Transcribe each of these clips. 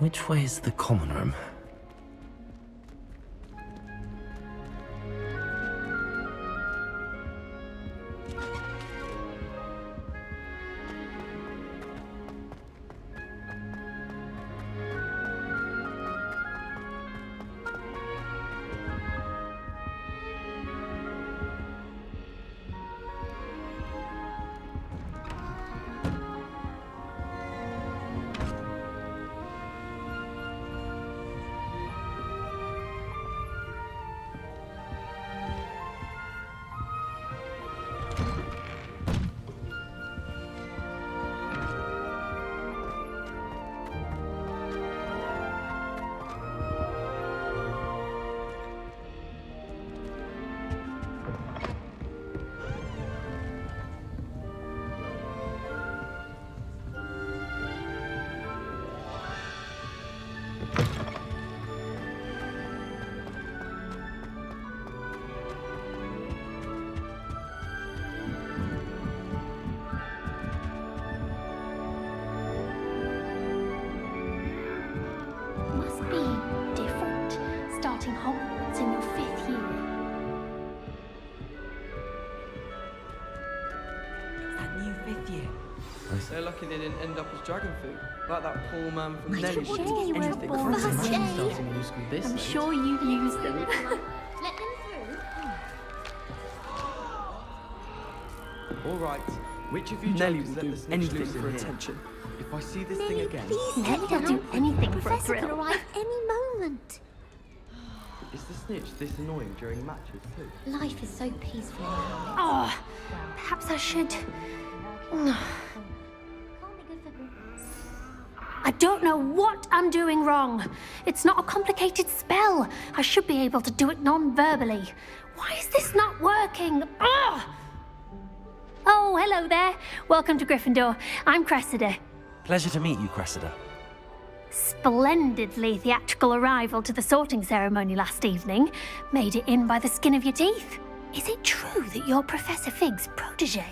Which way is the common room? Hogwarts in your 5th year. It's that new 5th year. They're lucky they didn't end up as dragon food, like that poor man from I Nelly. don't want to get you were born Imagine that day. starting a new school this I'm late. sure you'd use them. Let them through. All right, which of you Nelly jokers will let do the snitch anything loose for in here? attention. If I see this thing Nelly, again, please Nelly sit will do down. anything The for a professor could thrill. arrive any moment. is the snitch this annoying during matches too? Life is so peaceful now. Oh, perhaps I should. Can't be good for... I don't know what I'm doing wrong. It's not a complicated spell. I should be able to do it non-verbally. Why is this not working? Ugh! Oh, hello there. Welcome to Gryffindor. I'm Cressida. Pleasure to meet you, Cressida. Splendidly theatrical arrival to the sorting ceremony last evening. Made it in by the skin of your teeth. Is it true that you're Professor Fig's protege?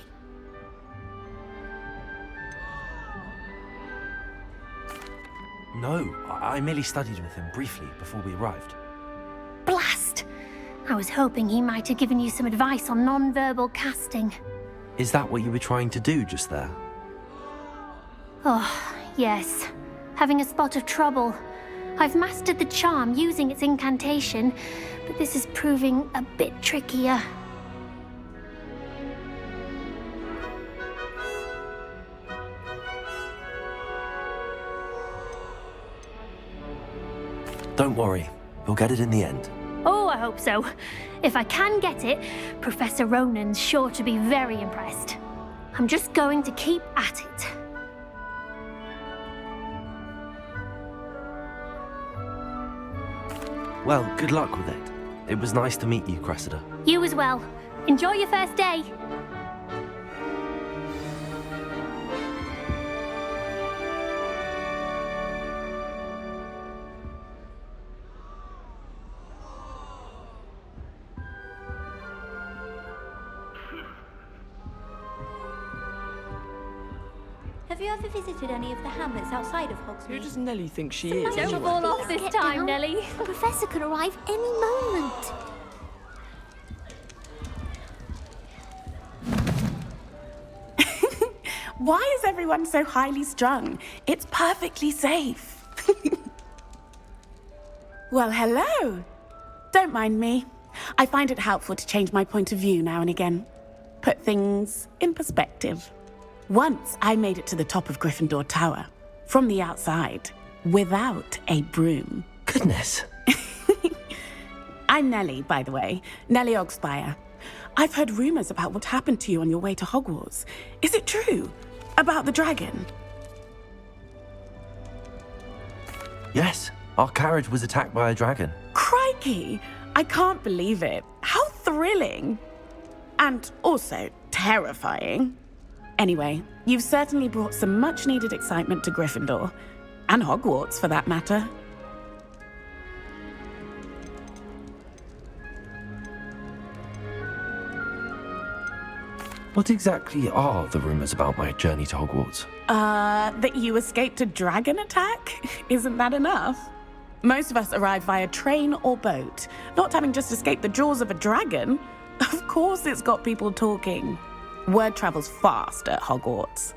No, I merely studied with him briefly before we arrived. Blast! I was hoping he might have given you some advice on non-verbal casting. Is that what you were trying to do just there? Oh, yes. Having a spot of trouble. I've mastered the charm using its incantation, but this is proving a bit trickier. Don't worry, we'll get it in the end. Oh, I hope so. If I can get it, Professor Ronan's sure to be very impressed. I'm just going to keep at it. Well, good luck with it. It was nice to meet you, Cressida. You as well. Enjoy your first day. Have you ever visited any of the hamlets outside of Hogsmeade? Who does Nelly think she is? Don't anyway? fall off this Get time, down. Nelly. The professor could arrive any moment. Why is everyone so highly strung? It's perfectly safe. Well, hello. Don't mind me. I find it helpful to change my point of view now and again. Put things in perspective. Once I made it to the top of Gryffindor Tower, from the outside, without a broom. Goodness. I'm Nelly, by the way. Nelly Ogspire. I've heard rumors about what happened to you on your way to Hogwarts. Is it true? About the dragon? Yes, our carriage was attacked by a dragon. Crikey! I can't believe it. How thrilling! And also terrifying. Anyway, you've certainly brought some much-needed excitement to Gryffindor. And Hogwarts, for that matter. What exactly are the rumours about my journey to Hogwarts? That you escaped a dragon attack? Isn't that enough? Most of us arrive via train or boat, not having just escaped the jaws of a dragon. Of course it's got people talking. Word travels fast at Hogwarts.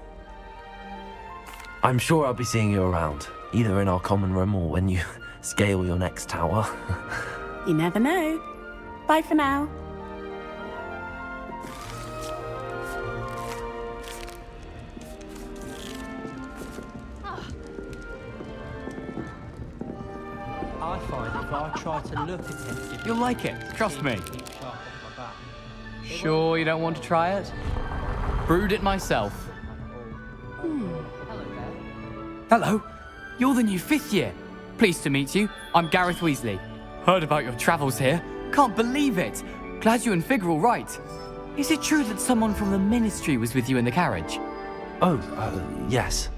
I'm sure I'll be seeing you around, either in our common room or when you scale your next tower. You never know. Bye for now. I find if I try to look attentive, You'll like it, trust me. keep sharp off my back. Sure you don't want to try it? Brewed it myself. Hello there. Hello, you're the new 5th year. Pleased to meet you. I'm Gareth Weasley. Heard about your travels here. Can't believe it. Glad you and Fig are all right. Is it true that someone from the Ministry was with you in the carriage? Oh, yes.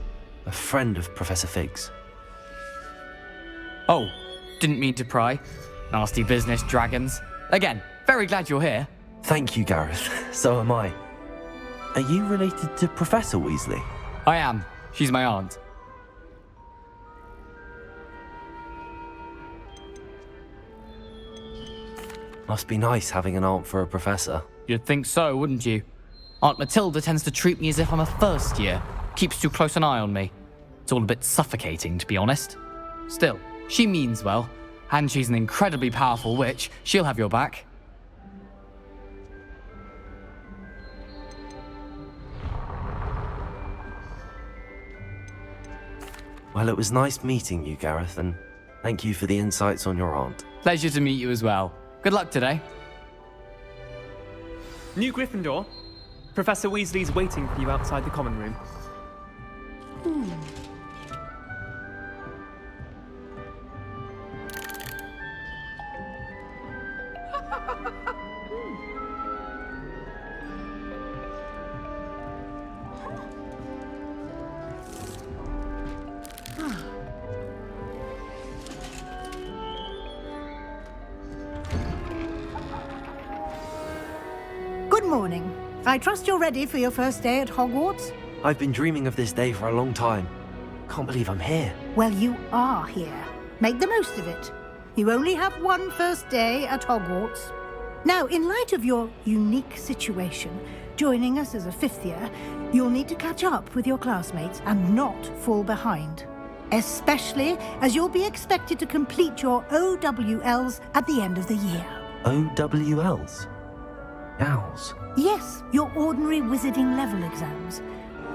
A friend of Professor Fig's. Oh, didn't mean to pry. Nasty business, dragons. Again, very glad you're here. Thank you, Gareth. So am I. Are you related to Professor Weasley? I am. She's my aunt. Must be nice having an aunt for a professor. You'd think so, wouldn't you? Aunt Matilda tends to treat me as if I'm a first year. Keeps too close an eye on me. It's all a bit suffocating, to be honest. Still, she means well, and she's an incredibly powerful witch. She'll have your back. Well, it was nice meeting you, Gareth, and thank you for the insights on your aunt. Pleasure to meet you as well. Good luck today. New Gryffindor. Professor Weasley's waiting for you outside the common room. Good morning. I trust you're ready for your first day at Hogwarts? I've been dreaming of this day for a long time. Can't believe I'm here. Well, you are here. Make the most of it. You only have one first day at Hogwarts. Now, in light of your unique situation, joining us as a 5th year, you'll need to catch up with your classmates and not fall behind. Especially as you'll be expected to complete your OWLs at the end of the year. OWLs? Owls? Yes, your ordinary wizarding level exams.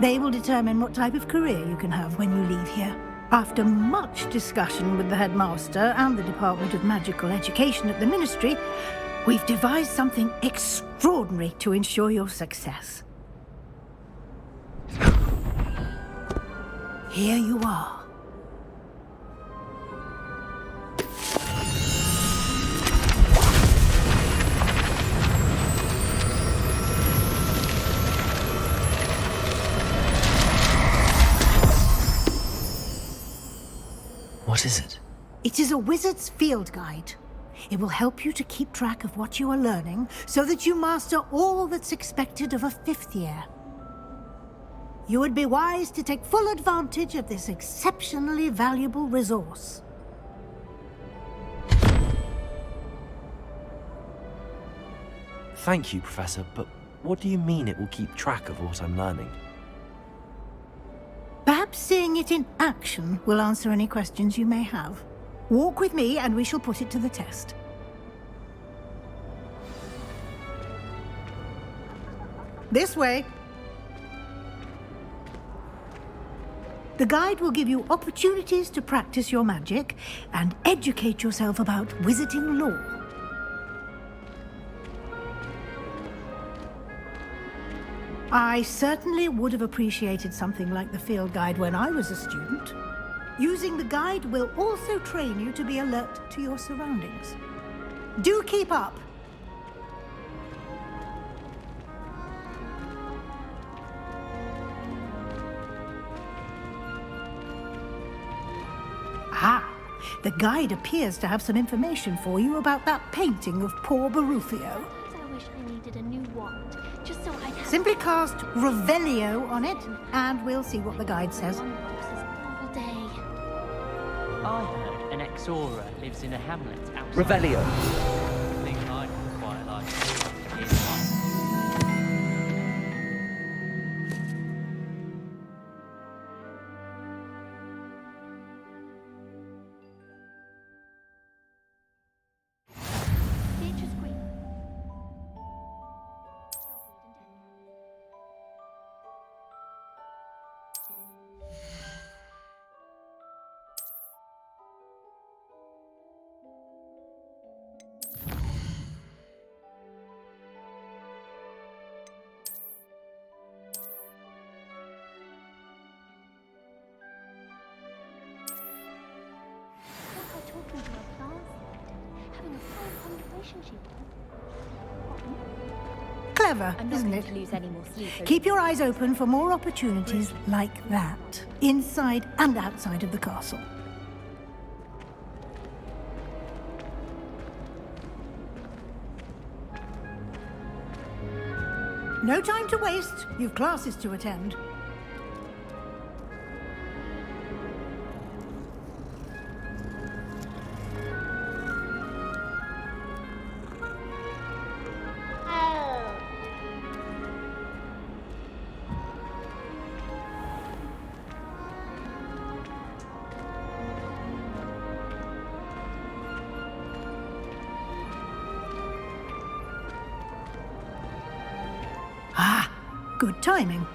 They will determine what type of career you can have when you leave here. After much discussion with the headmaster and the Department of Magical Education at the Ministry, we've devised something extraordinary to ensure your success. Here you are. What is it? It is a wizard's field guide. It will help you to keep track of what you are learning so that you master all that's expected of a 5th year. You would be wise to take full advantage of this exceptionally valuable resource. Thank you, Professor, but what do you mean it will keep track of what I'm learning? Perhaps seeing it in action will answer any questions you may have. Walk with me and we shall put it to the test. This way. The guide will give you opportunities to practice your magic and educate yourself about wizarding lore. I certainly would have appreciated something like the field guide when I was a student. Using the guide will also train you to be alert to your surroundings. Do keep up! Ah, the guide appears to have some information for you about that painting of poor Barufio. I wish I needed a new wand. just so I'd have Simply cast Revelio on it, and we'll see what the guide says. one boxes all day. I heard an ex-aura lives in a hamlet outside. Revelio. I think I'd quite like to hear one. Beatrice Green. What by talking to a class, having a full conversation she Clever, I'm not isn't going it? to lose any more sleep. over Keep your eyes open for more opportunities like that, inside and outside of the castle. No time to waste. You've classes to attend. Ah, good timing.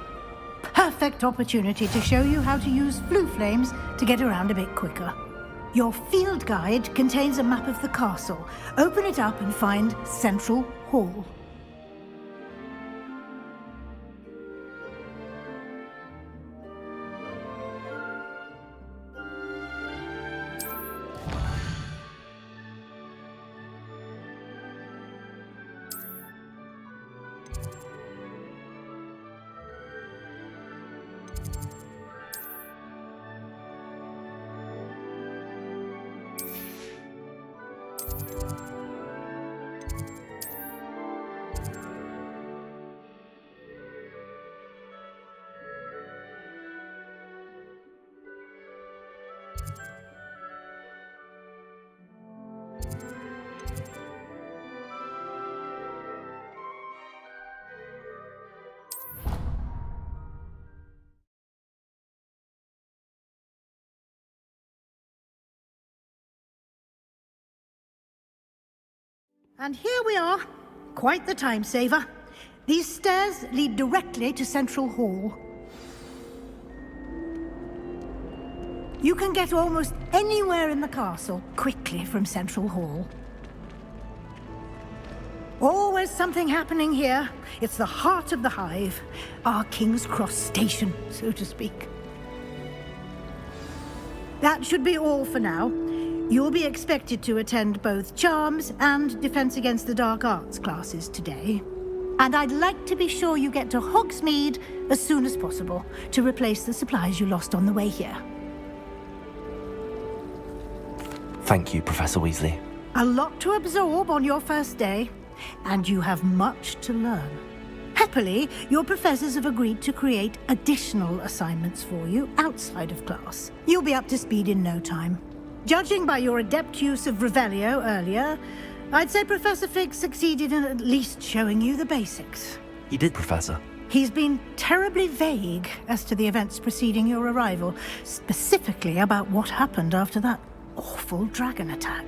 Perfect opportunity to show you how to use flue flames to get around a bit quicker. Your field guide contains a map of the castle. Open it up and find Central Hall. And here we are. Quite the time saver. These stairs lead directly to Central Hall. You can get almost anywhere in the castle quickly from Central Hall. Always something happening here. It's the heart of the hive. Our King's Cross station, so to speak. That should be all for now. You'll be expected to attend both Charms and Defense Against the Dark Arts classes today. And I'd like to be sure you get to Hogsmeade as soon as possible to replace the supplies you lost on the way here. Thank you, Professor Weasley. A lot to absorb on your first day, and you have much to learn. Happily, your professors have agreed to create additional assignments for you outside of class. You'll be up to speed in no time. Judging by your adept use of Revelio earlier, I'd say Professor Fig succeeded in at least showing you the basics. He did, Professor. He's been terribly vague as to the events preceding your arrival, specifically about what happened after that awful dragon attack.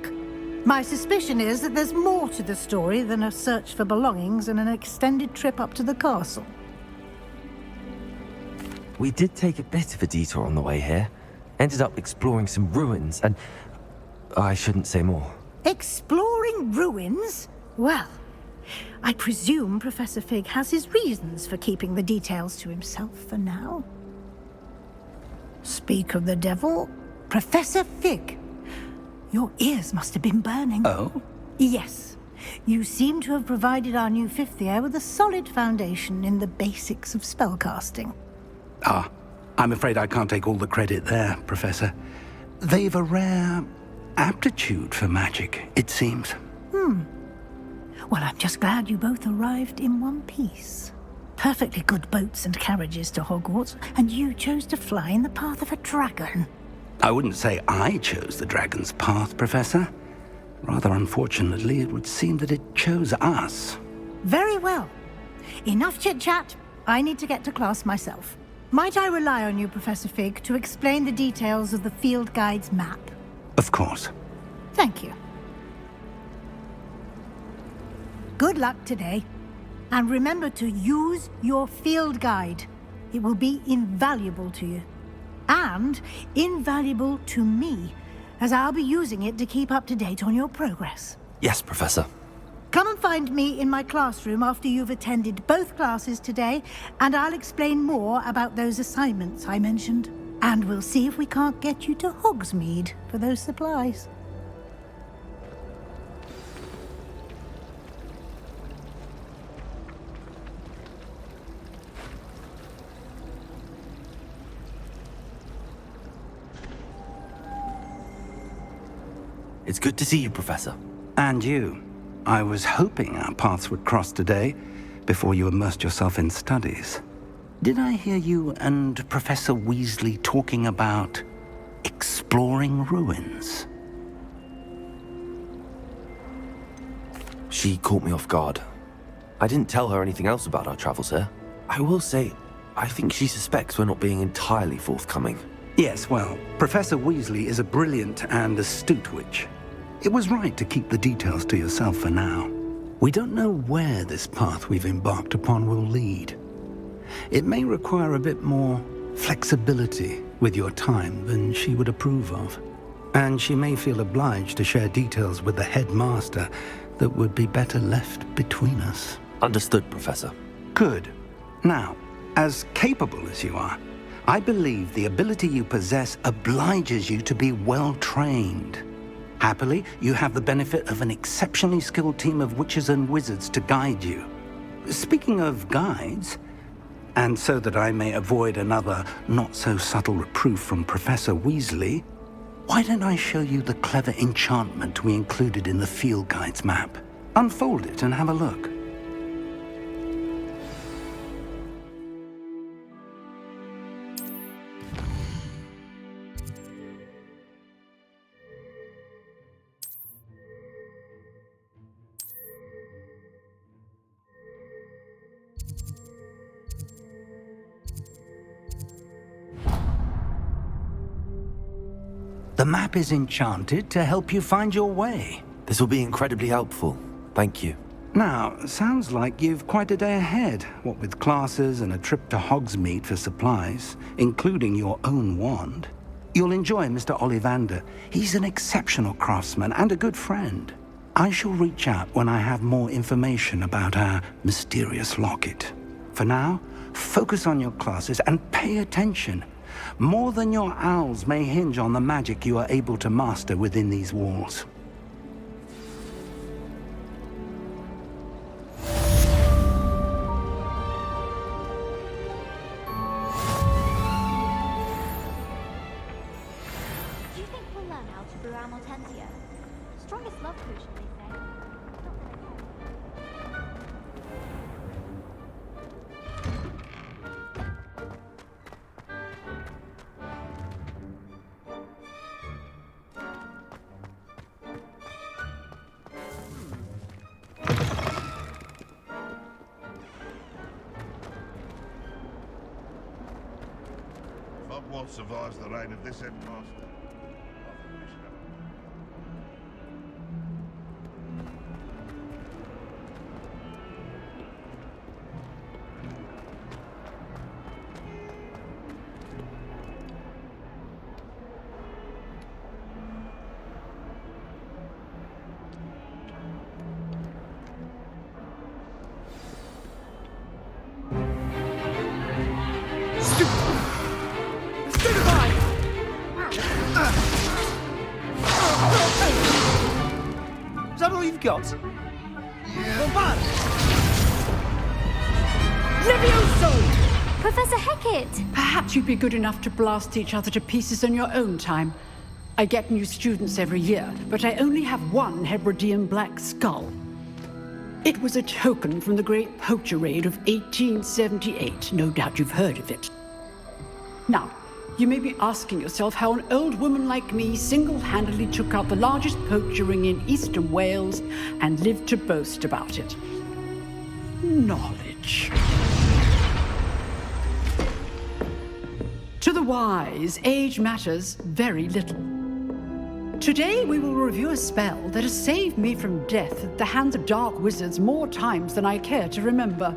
My suspicion is that there's more to the story than a search for belongings and an extended trip up to the castle. We did take a bit of a detour on the way here. Ended up exploring some ruins and... I shouldn't say more. Exploring ruins? Well, I presume Professor Fig has his reasons for keeping the details to himself for now. Speak of the devil, Professor Fig. Your ears must have been burning. Oh? Yes. You seem to have provided our new fifth year with a solid foundation in the basics of spellcasting. Ah, I'm afraid I can't take all the credit there, Professor. They've a rare aptitude for magic, it seems. Well, I'm just glad you both arrived in one piece. Perfectly good boats and carriages to Hogwarts, and you chose to fly in the path of a dragon. I wouldn't say I chose the dragon's path, Professor. Rather unfortunately, it would seem that it chose us. Very well. Enough chit-chat. I need to get to class myself. Might I rely on you, Professor Fig, to explain the details of the field guide's map? Of course. Thank you. Good luck today. And remember to use your field guide. It will be invaluable to you. And invaluable to me, as I'll be using it to keep up to date on your progress. Yes, Professor. Come and find me in my classroom after you've attended both classes today, and I'll explain more about those assignments I mentioned. And we'll see if we can't get you to Hogsmeade for those supplies. It's good to see you, Professor. And you. I was hoping our paths would cross today, before you immersed yourself in studies. Did I hear you and Professor Weasley talking about exploring ruins? She caught me off guard. I didn't tell her anything else about our travels here. I will say, I think she suspects we're not being entirely forthcoming. Yes, well, Professor Weasley is a brilliant and astute witch. It was right to keep the details to yourself for now. We don't know where this path we've embarked upon will lead. It may require a bit more flexibility with your time than she would approve of. And she may feel obliged to share details with the headmaster that would be better left between us. Understood, Professor. Good. Now, as capable as you are, I believe the ability you possess obliges you to be well-trained. Happily, you have the benefit of an exceptionally skilled team of witches and wizards to guide you. Speaking of guides, and so that I may avoid another not-so-subtle reproof from Professor Weasley, why don't I show you the clever enchantment we included in the field guide's map? Unfold it and have a look. The map is enchanted to help you find your way. This will be incredibly helpful. Thank you. Now, sounds like you've quite a day ahead, what with classes and a trip to Hogsmeade for supplies, including your own wand. You'll enjoy Mr. Ollivander. He's an exceptional craftsman and a good friend. I shall reach out when I have more information about our mysterious locket. For now, focus on your classes and pay attention. More than your owls may hinge on the magic you are able to master within these walls. Do you think we'll learn how to brew Amortentia? Strongest love potion, they say. Hogwarts survives the reign of this headmaster. Is that all you've got? Levioso! Professor Hecat! Perhaps you'd be good enough to blast each other to pieces in your own time. I get new students every year, but I only have one Hebridean black skull. It was a token from the Great Poacher Raid of 1878. No doubt you've heard of it. Now, you may be asking yourself how an old woman like me single-handedly took out the largest poacher ring in eastern Wales and lived to boast about it. Knowledge. To the wise, age matters very little. Today we will review a spell that has saved me from death at the hands of dark wizards more times than I care to remember.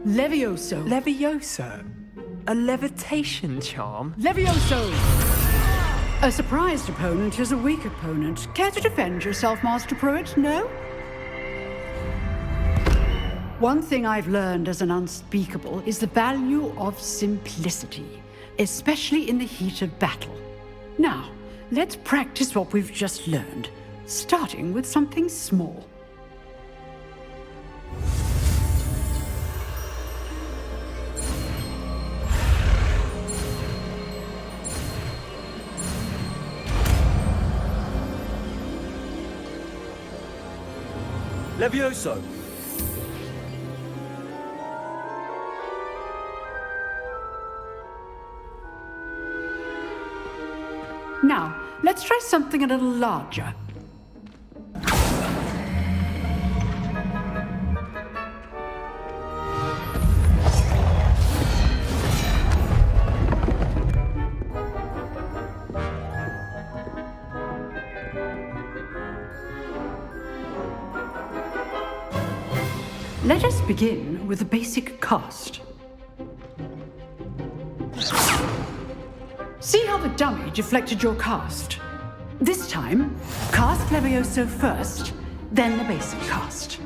Levioso. Levioso? A levitation charm? Levioso! A surprised opponent is a weak opponent. Care to defend yourself, Master Pruitt? No? One thing I've learned as an unspeakable is the value of simplicity, especially in the heat of battle. Now, let's practice what we've just learned, starting with something small. Levioso! Now, let's try something a little larger. Let us begin with the basic cast. See how the dummy deflected your cast? This time, cast Levioso first, then the basic cast.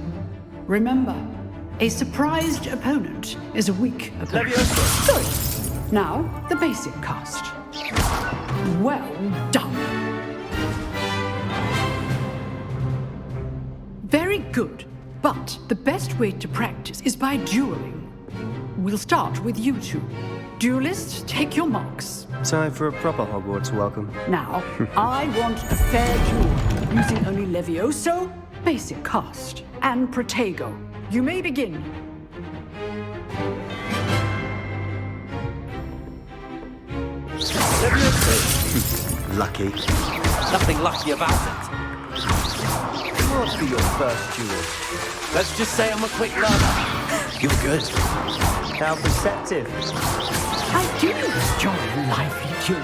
Remember, a surprised opponent is a weak opponent. Levioso! Good. Now, the basic cast. Well done. Very good. But the best way to practice is by dueling. We'll start with you two. Duelists, take your marks. Time for a proper Hogwarts welcome. Now, I want a fair duel, using only Levioso, basic cast, and Protego. You may begin. Lucky. Nothing lucky about it. Must be your first duel. Let's just say I'm a quick learner. You're good. How perceptive. I do enjoy a lively duel.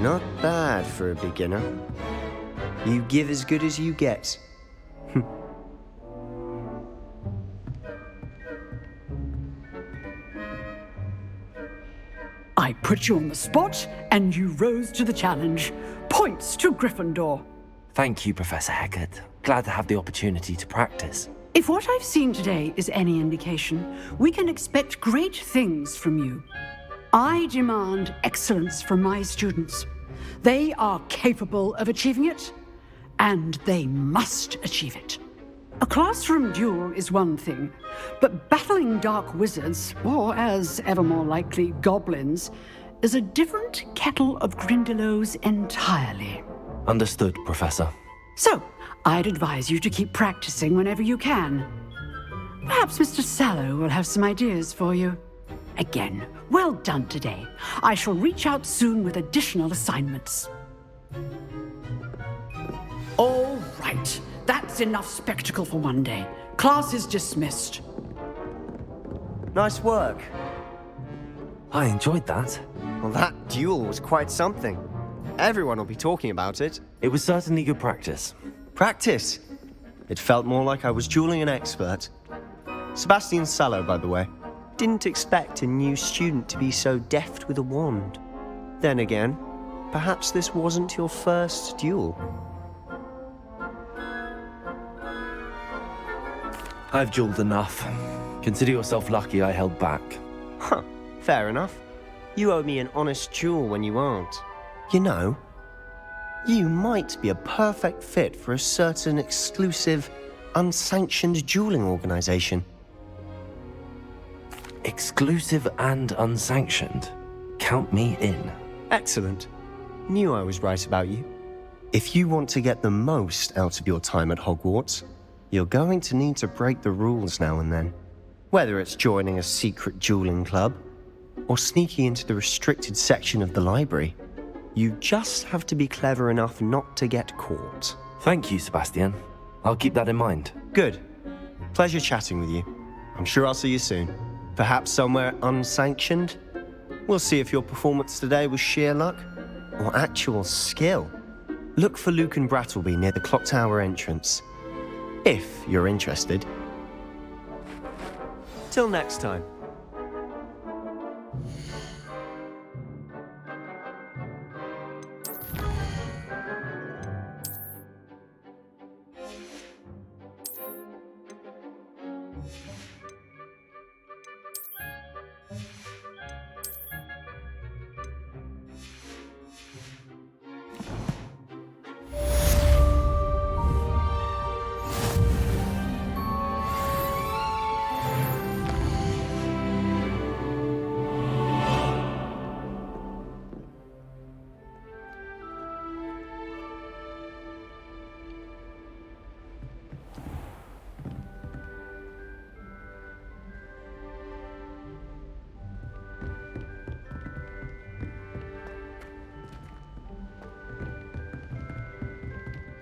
Not bad for a beginner. You give as good as you get. I put you on the spot, and you rose to the challenge. Points to Gryffindor. Thank you, Professor Hecat. Glad to have the opportunity to practice. If what I've seen today is any indication, we can expect great things from you. I demand excellence from my students. They are capable of achieving it, and they must achieve it. A classroom duel is one thing, but battling dark wizards, or as ever more likely, goblins, is a different kettle of Grindylows entirely. Understood, Professor. So, I'd advise you to keep practicing whenever you can. Perhaps Mr. Sallow will have some ideas for you. Again, well done today. I shall reach out soon with additional assignments. All right, that's enough spectacle for one day. Class is dismissed. Nice work. I enjoyed that. Well, that duel was quite something. Everyone will be talking about it. It was certainly good practice. Practice? It felt more like I was dueling an expert. Sebastian Sallow, by the way. Didn't expect a new student to be so deft with a wand. Then again, perhaps this wasn't your first duel. I've dueled enough. Consider yourself lucky I held back. Huh, fair enough. You owe me an honest duel when you aren't. You know, you might be a perfect fit for a certain exclusive, unsanctioned dueling organization. Exclusive and unsanctioned? Count me in. Excellent. Knew I was right about you. If you want to get the most out of your time at Hogwarts, You're going to need to break the rules now and then. Whether it's joining a secret dueling club, or sneaking into the restricted section of the library. You just have to be clever enough not to get caught. Thank you, Sebastian. I'll keep that in mind. Good. Pleasure chatting with you. I'm sure I'll see you soon. Perhaps somewhere unsanctioned? We'll see if your performance today was sheer luck or actual skill. Look for Luke and Brattleby near the clock tower entrance. If you're interested. Till next time.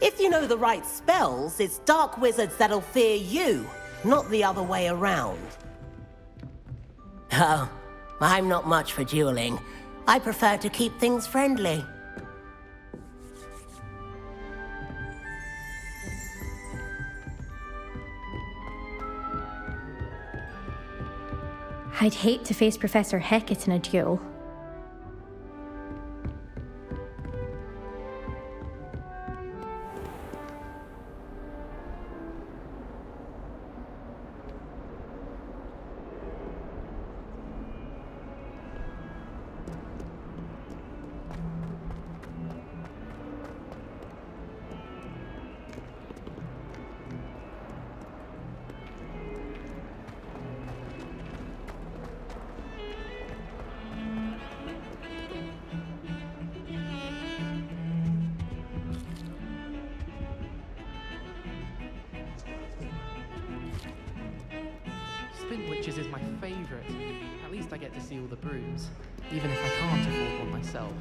If you know the right spells, it's dark wizards that'll fear you, not the other way around. Oh, I'm not much for dueling. I prefer to keep things friendly. I'd hate to face Professor Hecat in a duel. Witches is my favourite. At least I get to see all the brooms, even if I can't afford one myself.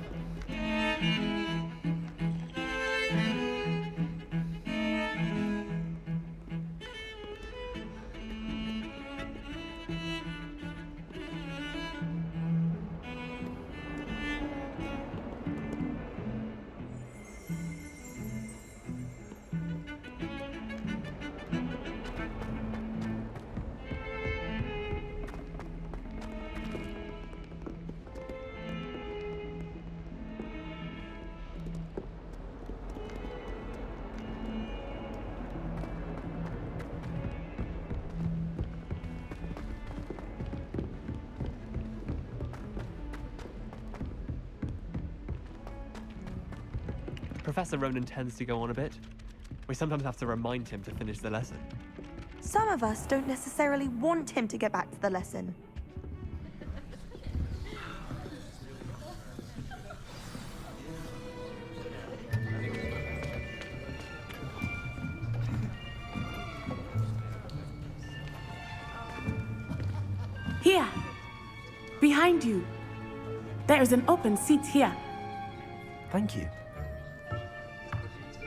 Professor Ronan tends to go on a bit. We sometimes have to remind him to finish the lesson. Some of us don't necessarily want him to get back to the lesson. Here! Behind you! There is an open seat here. Thank you.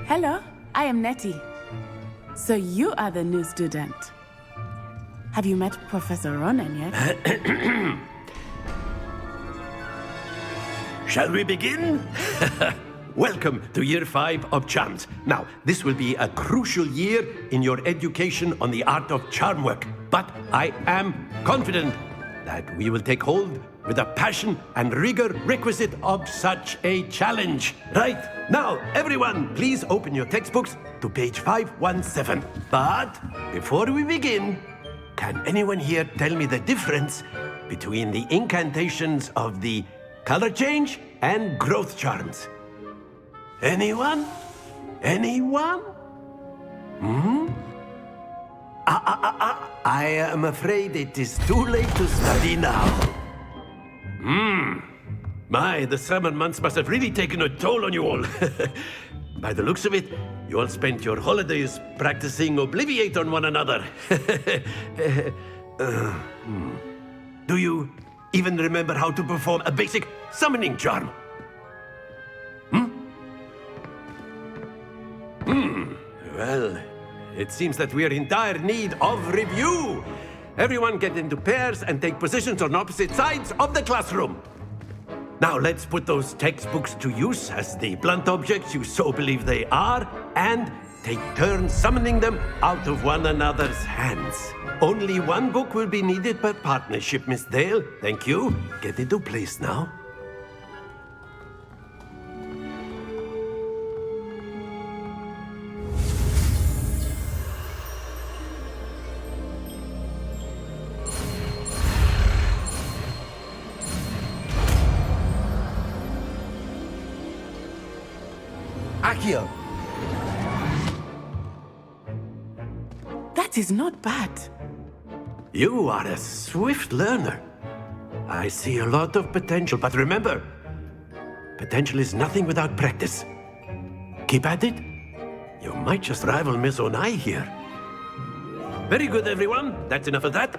Hello, I am Nettie. So you are the new student. Have you met Professor Ronan yet? Shall we begin? Welcome to Year 5 of Charms. Now, this will be a crucial year in your education on the art of charm work. But I am confident that we will take hold with the passion and rigor requisite of such a challenge. Right, now, everyone, please open your textbooks to page 517. But before we begin, can anyone here tell me the difference between the incantations of the color change and growth charms? Anyone? Anyone? I am afraid it is too late to study now. My, the summer months must have really taken a toll on you all. By the looks of it, You all spent your holidays practicing Obliviate on one another. Do you even remember how to perform a basic summoning charm? Well, it seems that we are in dire need of review. Everyone get into pairs and take positions on opposite sides of the classroom. Now let's put those textbooks to use as the blunt objects you so believe they are, and take turns summoning them out of one another's hands. Only one book will be needed per partnership, Miss Dale. Thank you. Get into place now. Accio! That is not bad. You are a swift learner. I see a lot of potential, but remember, potential is nothing without practice. Keep at it. You might just rival Miss Onai here. Very good, everyone. That's enough of that.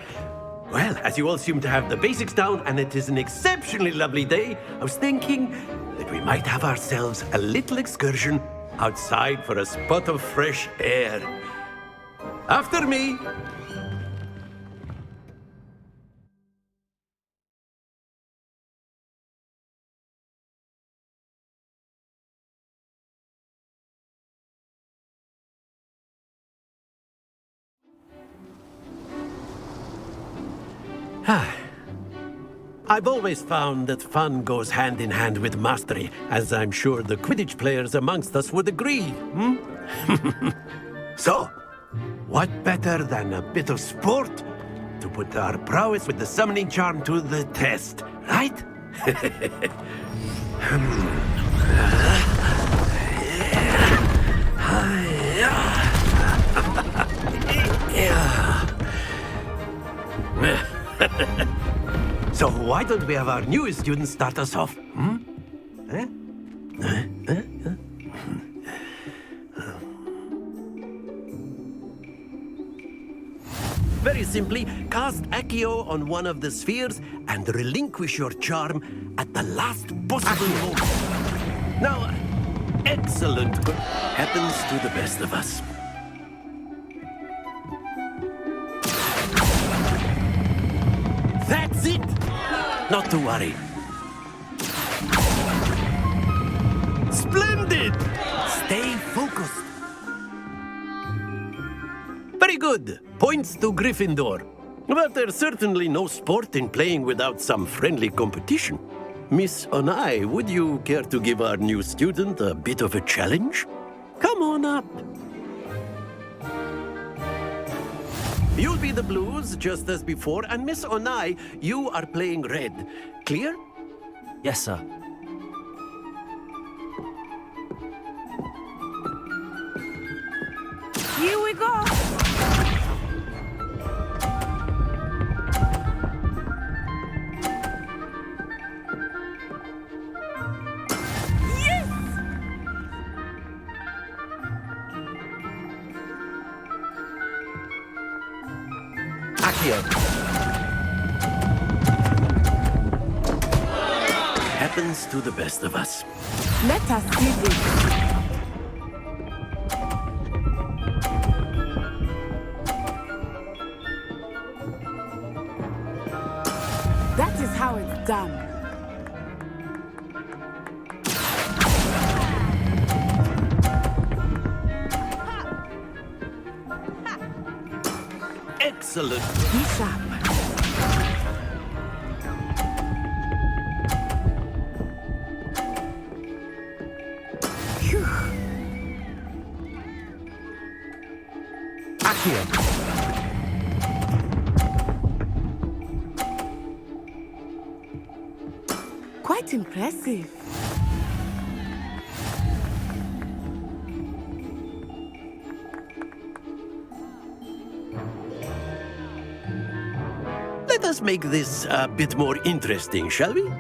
Well, as you all seem to have the basics down, and it is an exceptionally lovely day, I was thinking that we might have ourselves a little excursion outside for a spot of fresh air. After me. I've always found that fun goes hand in hand with mastery, as I'm sure the Quidditch players amongst us would agree. So, what better than a bit of sport to put our prowess with the summoning charm to the test, right? So why don't we have our newest student start us off? Very simply, cast Accio on one of the spheres and relinquish your charm at the last possible moment. Now, excellent. Happens to the best of us. That's it! Not to worry. Splendid! Stay focused. Very good. Points to Gryffindor. But there's certainly no sport in playing without some friendly competition. Miss Onai, would you care to give our new student a bit of a challenge? Come on up. You'll be the blues, just as before, and Miss Onai, you are playing red. Clear? Yes, sir. Here we go! Happens to the best of us. Let us see this. That is how it's done. Excellent. Be sharp. Quite impressive. Let us make this a bit more interesting, shall we?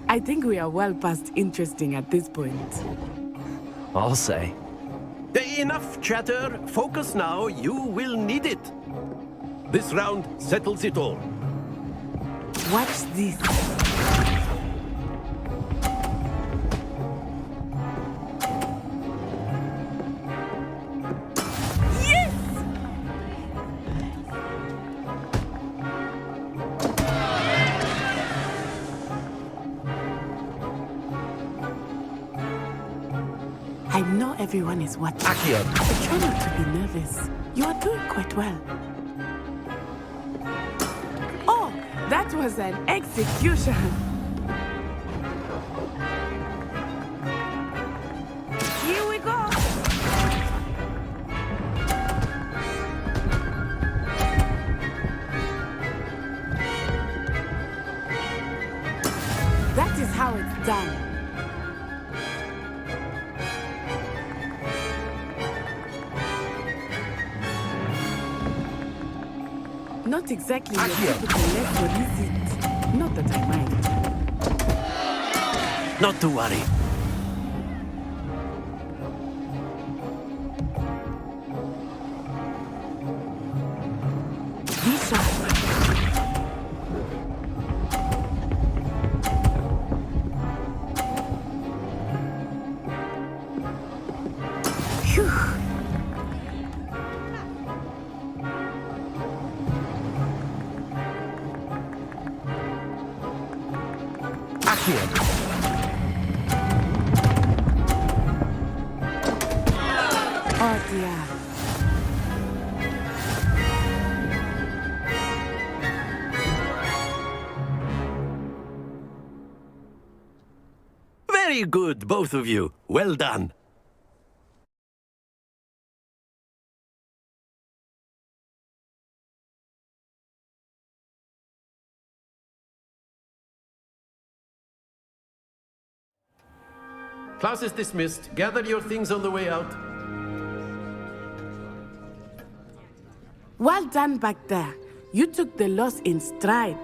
I think we are well past interesting at this point. I'll say. Enough chatter. Focus now. You will need it. This round settles it all. Watch this. Yes! I know everyone is watching. Accio. But try not to be nervous. You are doing quite well. Oh, that was an execution. Here we go. That is how it's done. Not exactly your typical lesson, is it? Not that I mind. Not to worry. Be sharp. Phew. Oh dear. Very good, both of you. Well done. Class is dismissed. Gather your things on the way out. Well done back there. You took the loss in stride.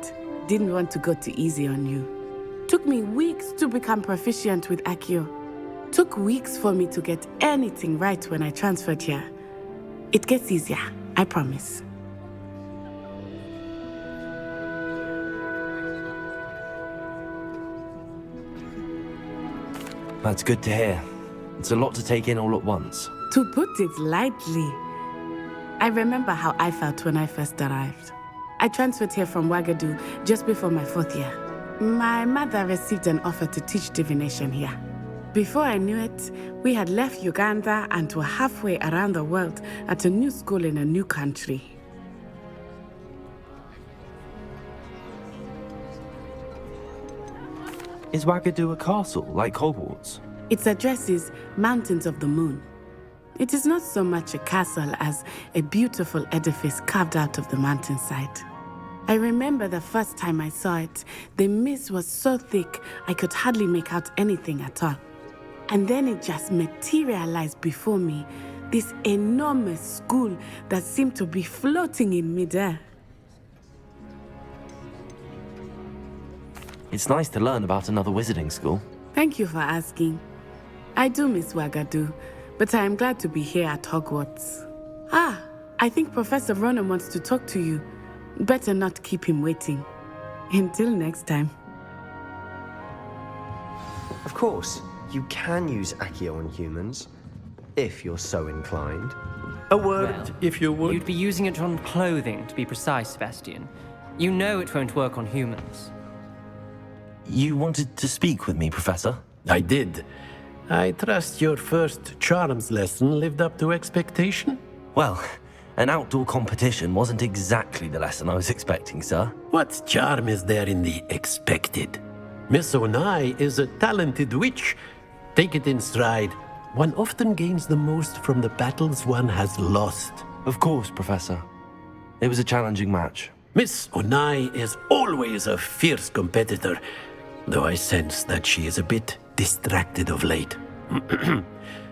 Didn't want to go too easy on you. Took me weeks to become proficient with Accio. Took weeks for me to get anything right when I transferred here. It gets easier, I promise. That's good to hear. It's a lot to take in all at once. To put it lightly, I remember how I felt when I first arrived. I transferred here from Ouagadougou just before my 4th year. My mother received an offer to teach divination here. Before I knew it, we had left Uganda and were halfway around the world at a new school in a new country. Is Ouagadougou a castle, like Hogwarts? Its address is Mountains of the Moon. It is not so much a castle as a beautiful edifice carved out of the mountainside. I remember the first time I saw it, the mist was so thick I could hardly make out anything at all. And then it just materialized before me, this enormous school that seemed to be floating in midair. It's nice to learn about another wizarding school. Thank you for asking. I do miss Ouagadougou, but I am glad to be here at Hogwarts. Ah, I think Professor Ronan wants to talk to you. Better not keep him waiting. Until next time. Of course, you can use Accio on humans, if you're so inclined. A word, if you would. You'd be using it on clothing, to be precise, Sebastian. You know it won't work on humans. You wanted to speak with me, Professor? I did. I trust your first charms lesson lived up to expectation? Well, an outdoor competition wasn't exactly the lesson I was expecting, sir. What charm is there in the expected? Miss Onai is a talented witch. Take it in stride. One often gains the most from the battles one has lost. Of course, Professor. It was a challenging match. Miss Onai is always a fierce competitor, though I sense that she is a bit distracted of late.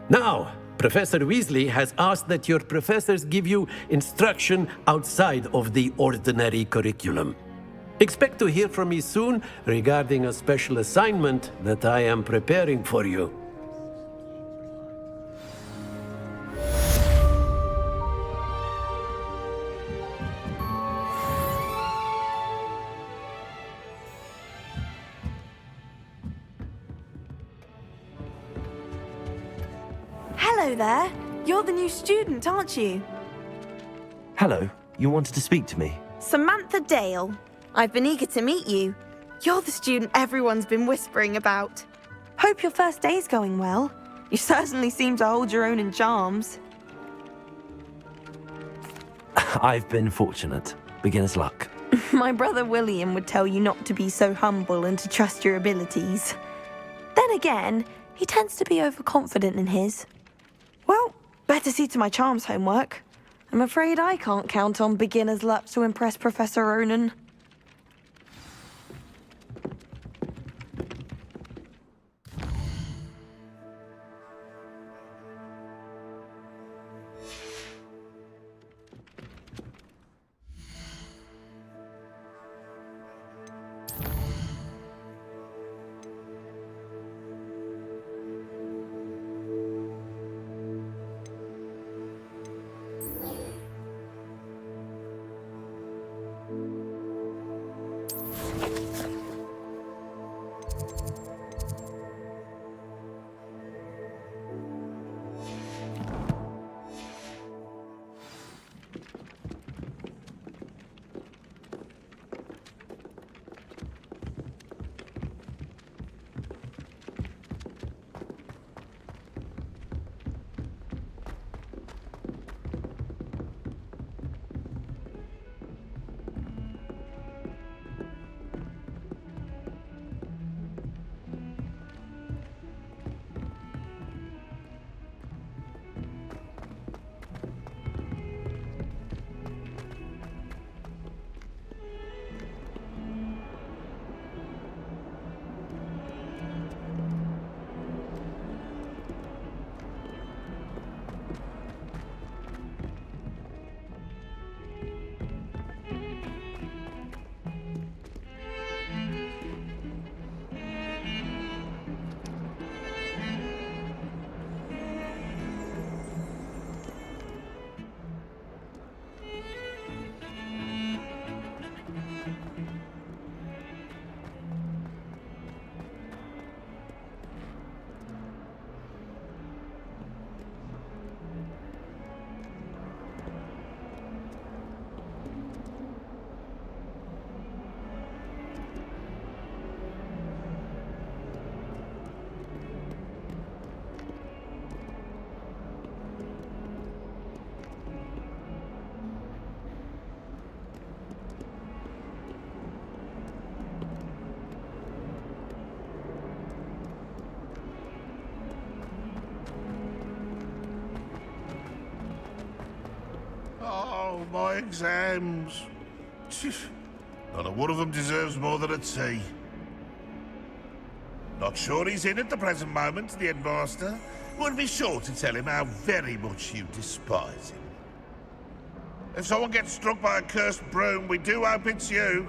Now, Professor Weasley has asked that your professors give you instruction outside of the ordinary curriculum. Expect to hear from me soon regarding a special assignment that I am preparing for you. Hello there. You're the new student, aren't you? Hello, you wanted to speak to me? Samantha Dale. I've been eager to meet you. You're the student everyone's been whispering about. Hope your first day's going well. You certainly seem to hold your own in charms. I've been fortunate. Beginner's luck. My brother William would tell you not to be so humble and to trust your abilities. Then again, he tends to be overconfident in his. Well, better see to my charms homework. I'm afraid I can't count on beginner's luck to impress Professor Ronan. Oh, my exams. Not a one of them deserves more than a tea. Not sure he's in at the present moment, the headmaster. Would be sure to tell him how very much you despise him. If someone gets struck by a cursed broom, we do hope it's you.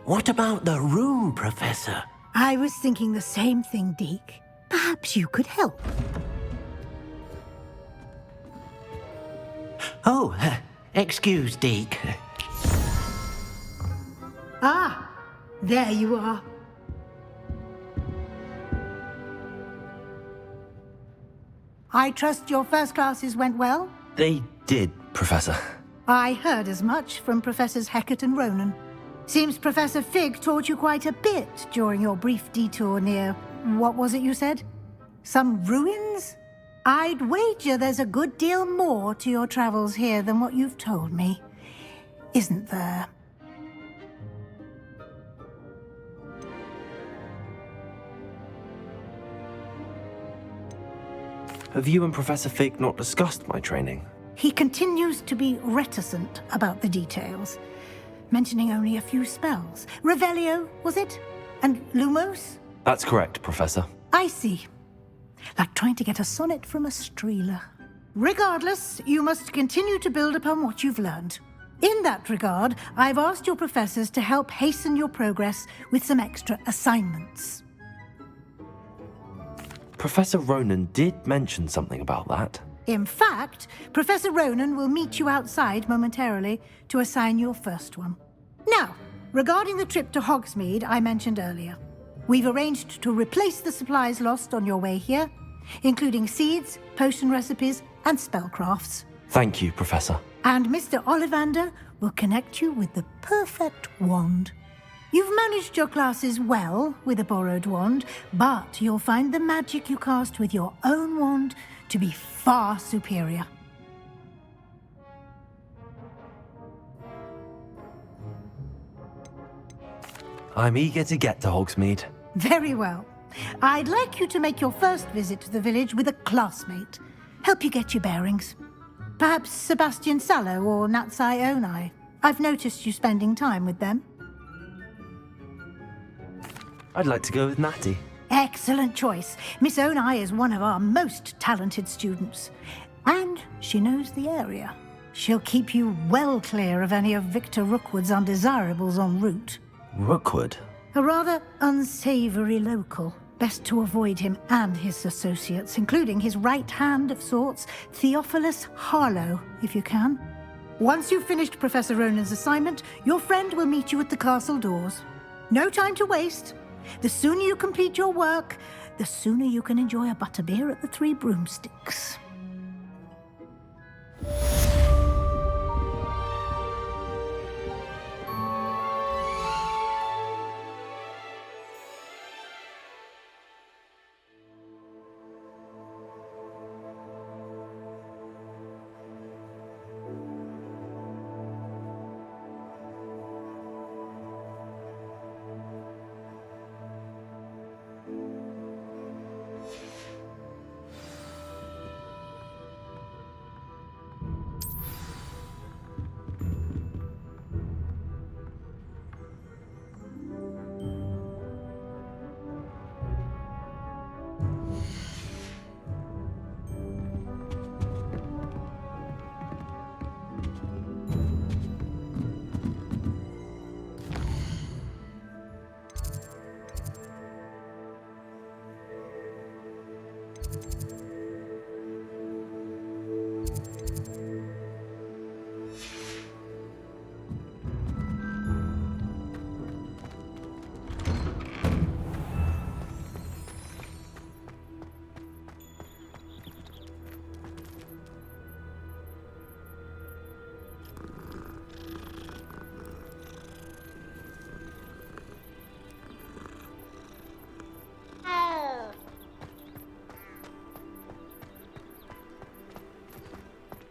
What about the room, Professor? I was thinking the same thing, Deke. Perhaps you could help. Oh, excuse, Deke. Ah, there you are. I trust your first classes went well? They did. Professor. I heard as much from Professors Hecat and Ronan. Seems Professor Fig taught you quite a bit during your brief detour near... what was it you said? Some ruins? I'd wager there's a good deal more to your travels here than what you've told me. Isn't there? Have you and Professor Fig not discussed my training? He continues to be reticent about the details, mentioning only a few spells. Revelio, was it? And Lumos? That's correct, Professor. I see. Like trying to get a sonnet from a streeler. Regardless, you must continue to build upon what you've learned. In that regard, I've asked your professors to help hasten your progress with some extra assignments. Professor Ronan did mention something about that. In fact, Professor Ronan will meet you outside momentarily to assign your first one. Now, regarding the trip to Hogsmeade I mentioned earlier, we've arranged to replace the supplies lost on your way here, including seeds, potion recipes, and spellcrafts. Thank you, Professor. And Mr. Ollivander will connect you with the perfect wand. You've managed your classes well with a borrowed wand, but you'll find the magic you cast with your own wand to be far superior. I'm eager to get to Hogsmeade. Very well. I'd like you to make your first visit to the village with a classmate. Help you get your bearings. Perhaps Sebastian Sallow or Natsai Onai. I've noticed you spending time with them. I'd like to go with Natty. Excellent choice. Miss Onai is one of our most talented students. And she knows the area. She'll keep you well clear of any of Victor Rookwood's undesirables en route. Rookwood? A rather unsavory local. Best to avoid him and his associates, including his right hand of sorts, Theophilus Harlow, if you can. Once you've finished Professor Ronan's assignment, your friend will meet you at the castle doors. No time to waste. The sooner you complete your work, the sooner you can enjoy a butterbeer at the Three Broomsticks.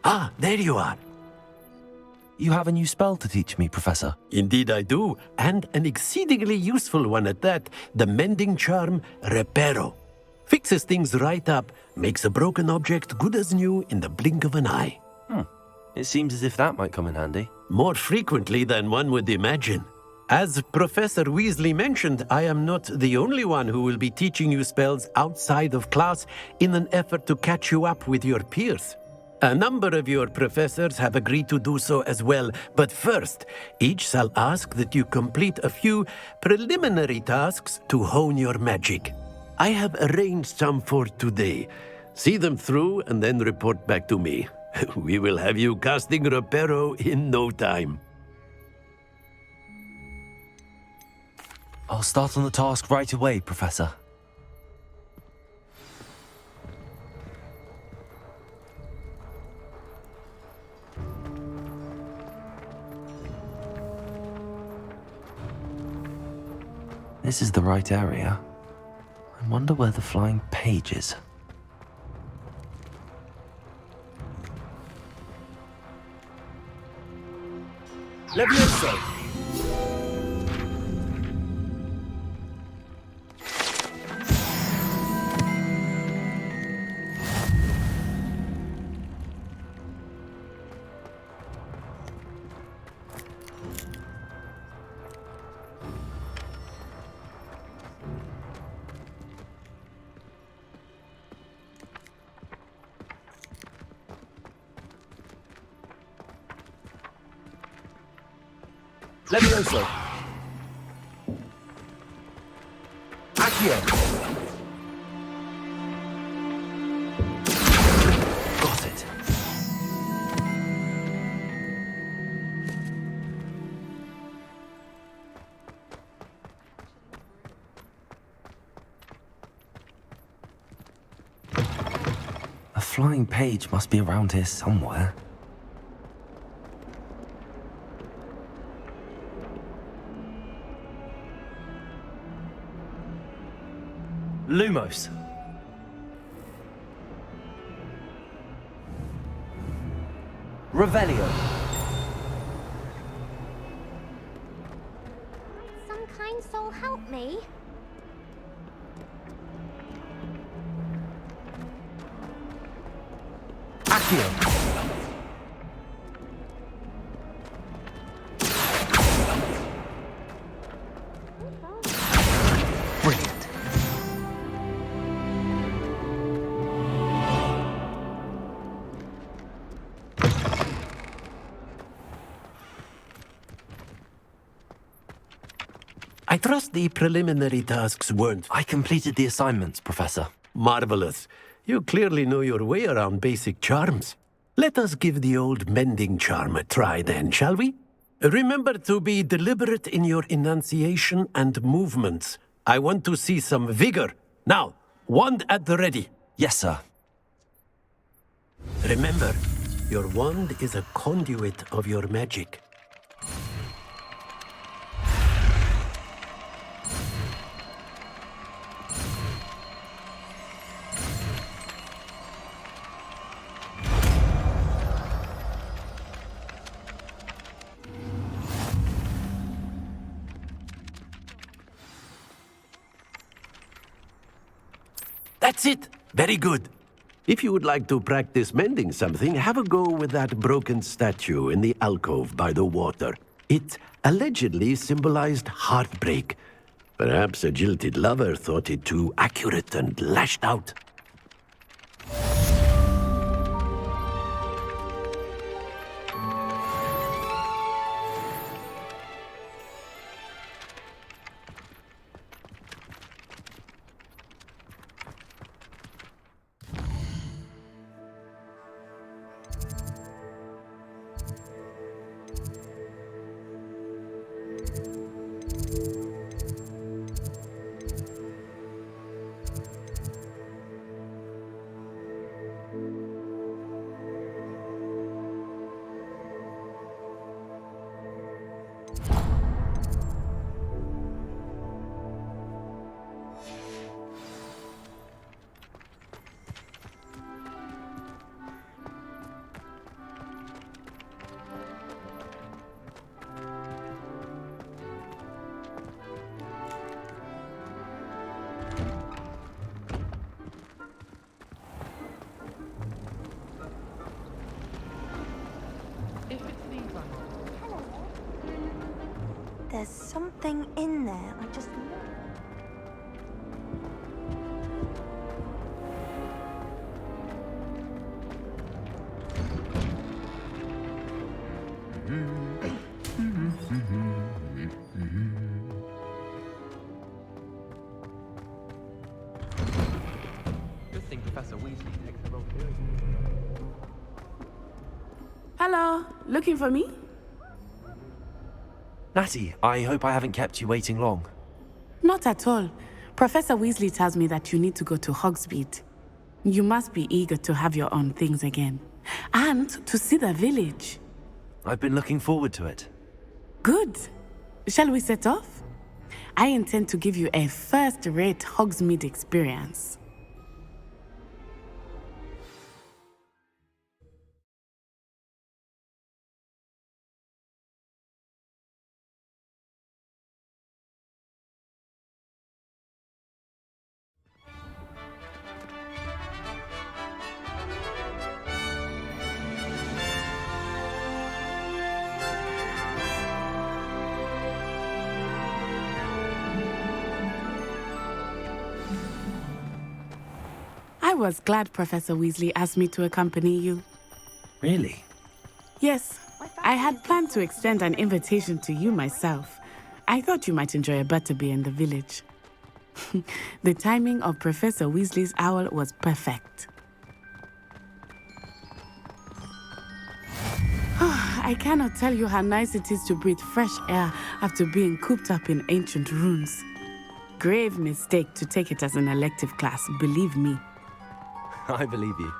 Ah, there you are. You have a new spell to teach me, Professor. Indeed I do, and an exceedingly useful one at that, the mending charm Reparo. Fixes things right up, makes a broken object good as new in the blink of an eye. It seems as if that might come in handy. More frequently than one would imagine. As Professor Weasley mentioned, I am not the only one who will be teaching you spells outside of class in an effort to catch you up with your peers. A number of your professors have agreed to do so as well, but first, each shall ask that you complete a few preliminary tasks to hone your magic. I have arranged some for today. See them through and then report back to me. We will have you casting Reparo in no time. I'll start on the task right away, Professor. this is the right area. I wonder where the flying page is. Levioso! Levioso! Accio! Got it. A flying page must be around here somewhere. Lumos. Revelio. Some kind soul help me. Accio. I trust the preliminary tasks weren't... I completed the assignments, Professor. Marvelous. You clearly know your way around basic charms. Let us give the old mending charm a try then, shall we? Remember to be deliberate in your enunciation and movements. I want to see some vigor. Now, wand at the ready. Yes, sir. Remember, your wand is a conduit of your magic. That's it! Very good. If you would like to practice mending something, have a go with that broken statue in the alcove by the water. It allegedly symbolized heartbreak. Perhaps a jilted lover thought it too accurate and lashed out. There's something in there. I just... Good thing Professor Weasley takes the role too. Hello, looking for me? Natty, I hope I haven't kept you waiting long. Not at all. Professor Weasley tells me that you need to go to Hogsmeade. You must be eager to have your own things again. And to see the village. I've been looking forward to it. Good. Shall we set off? I intend to give you a first-rate Hogsmeade experience. I was glad Professor Weasley asked me to accompany you. Really? Yes, I had planned to extend an invitation to you myself. I thought you might enjoy a butterbeer in the village. The timing of Professor Weasley's owl was perfect. I cannot tell you how nice it is to breathe fresh air after being cooped up in ancient runes. Grave mistake to take it as an elective class, believe me. I believe you.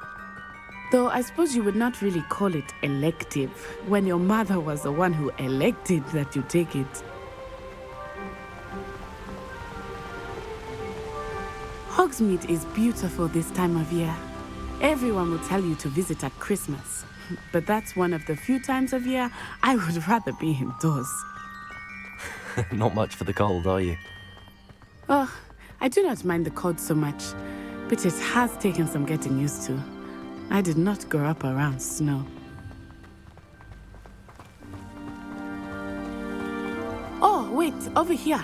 Though I suppose you would not really call it elective when your mother was the one who elected that you take it. Hogsmeade is beautiful this time of year. Everyone will tell you to visit at Christmas, but that's one of the few times of year I would rather be indoors. Not much for the cold, are you? Oh, I do not mind the cold so much, but it has taken some getting used to. I did not grow up around snow. Oh, wait, over here.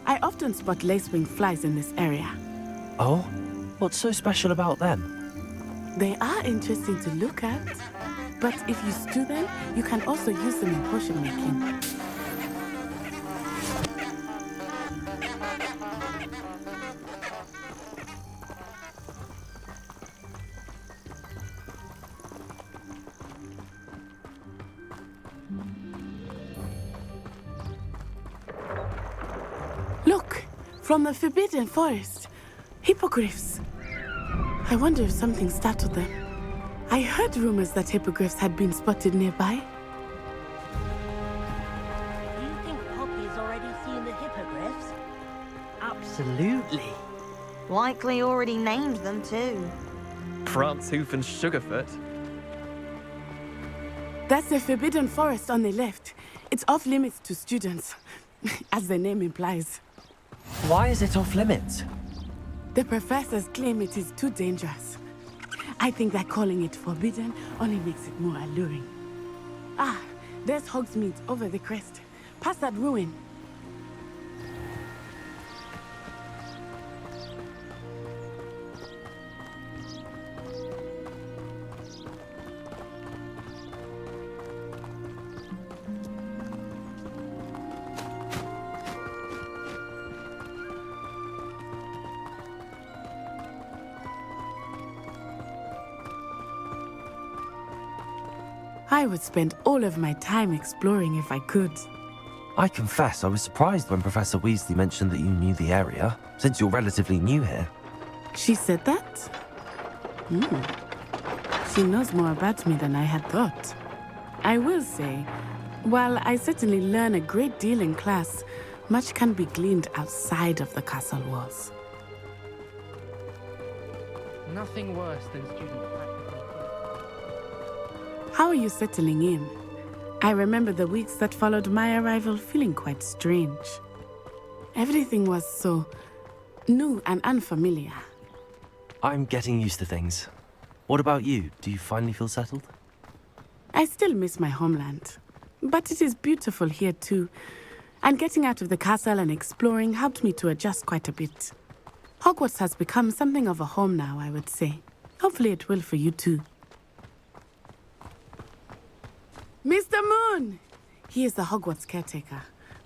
I often spot lacewing flies in this area. Oh? What's so special about them? They are interesting to look at, but if you stew them, you can also use them in potion making. Look, from the Forbidden Forest, hippogriffs. I wonder if something startled them. I heard rumors that hippogriffs had been spotted nearby. Do you think Poppy's already seen the hippogriffs? Absolutely. Likely already named them too. Prancehoof and Sugarfoot. That's the Forbidden Forest on the left. It's off limits to students, as the name implies. Why is it off limits? The professors claim it is too dangerous. I think that calling it forbidden only makes it more alluring. Ah, there's Hogsmeade over the crest. Past that ruin. I would spend all of my time exploring if I could. I confess I was surprised when Professor Weasley mentioned that you knew the area, since you're relatively new here. She said that? She knows more about me than I had thought. I will say, while I certainly learn a great deal in class, much can be gleaned outside of the castle walls. Nothing worse than student practical. How are you settling in? I remember the weeks that followed my arrival feeling quite strange. Everything was so new and unfamiliar. I'm getting used to things. What about you? Do you finally feel settled? I still miss my homeland, but it is beautiful here too. And getting out of the castle and exploring helped me to adjust quite a bit. Hogwarts has become something of a home now, I would say. Hopefully it will for you too. Mr. Moon! He is the Hogwarts caretaker.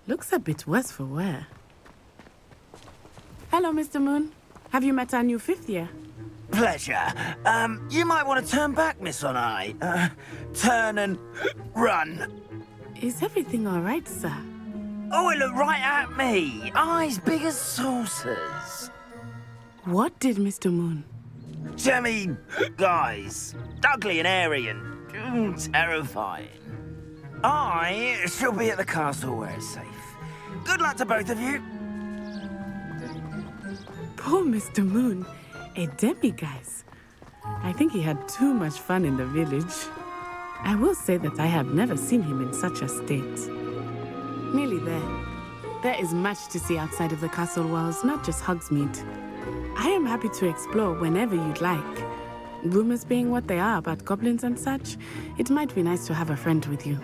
Looks a bit worse for wear. Hello, Mr. Moon. Have you met our new fifth year? Pleasure. You might want to turn back, Miss On Eye. Turn and run. Is everything all right, sir? Oh, it looked right at me. Eyes big as saucers. What did Mr. Moon? Jemmy, guys. Ugly and airy and terrifying. I shall be at the castle where it's safe. Good luck to both of you. Poor Mr. Moon, a demiguise. I think he had too much fun in the village. I will say that I have never seen him in such a state. Nearly there. There is much to see outside of the castle walls, not just Hogsmeade. I am happy to explore whenever you'd like. Rumors being what they are about goblins and such, it might be nice to have a friend with you.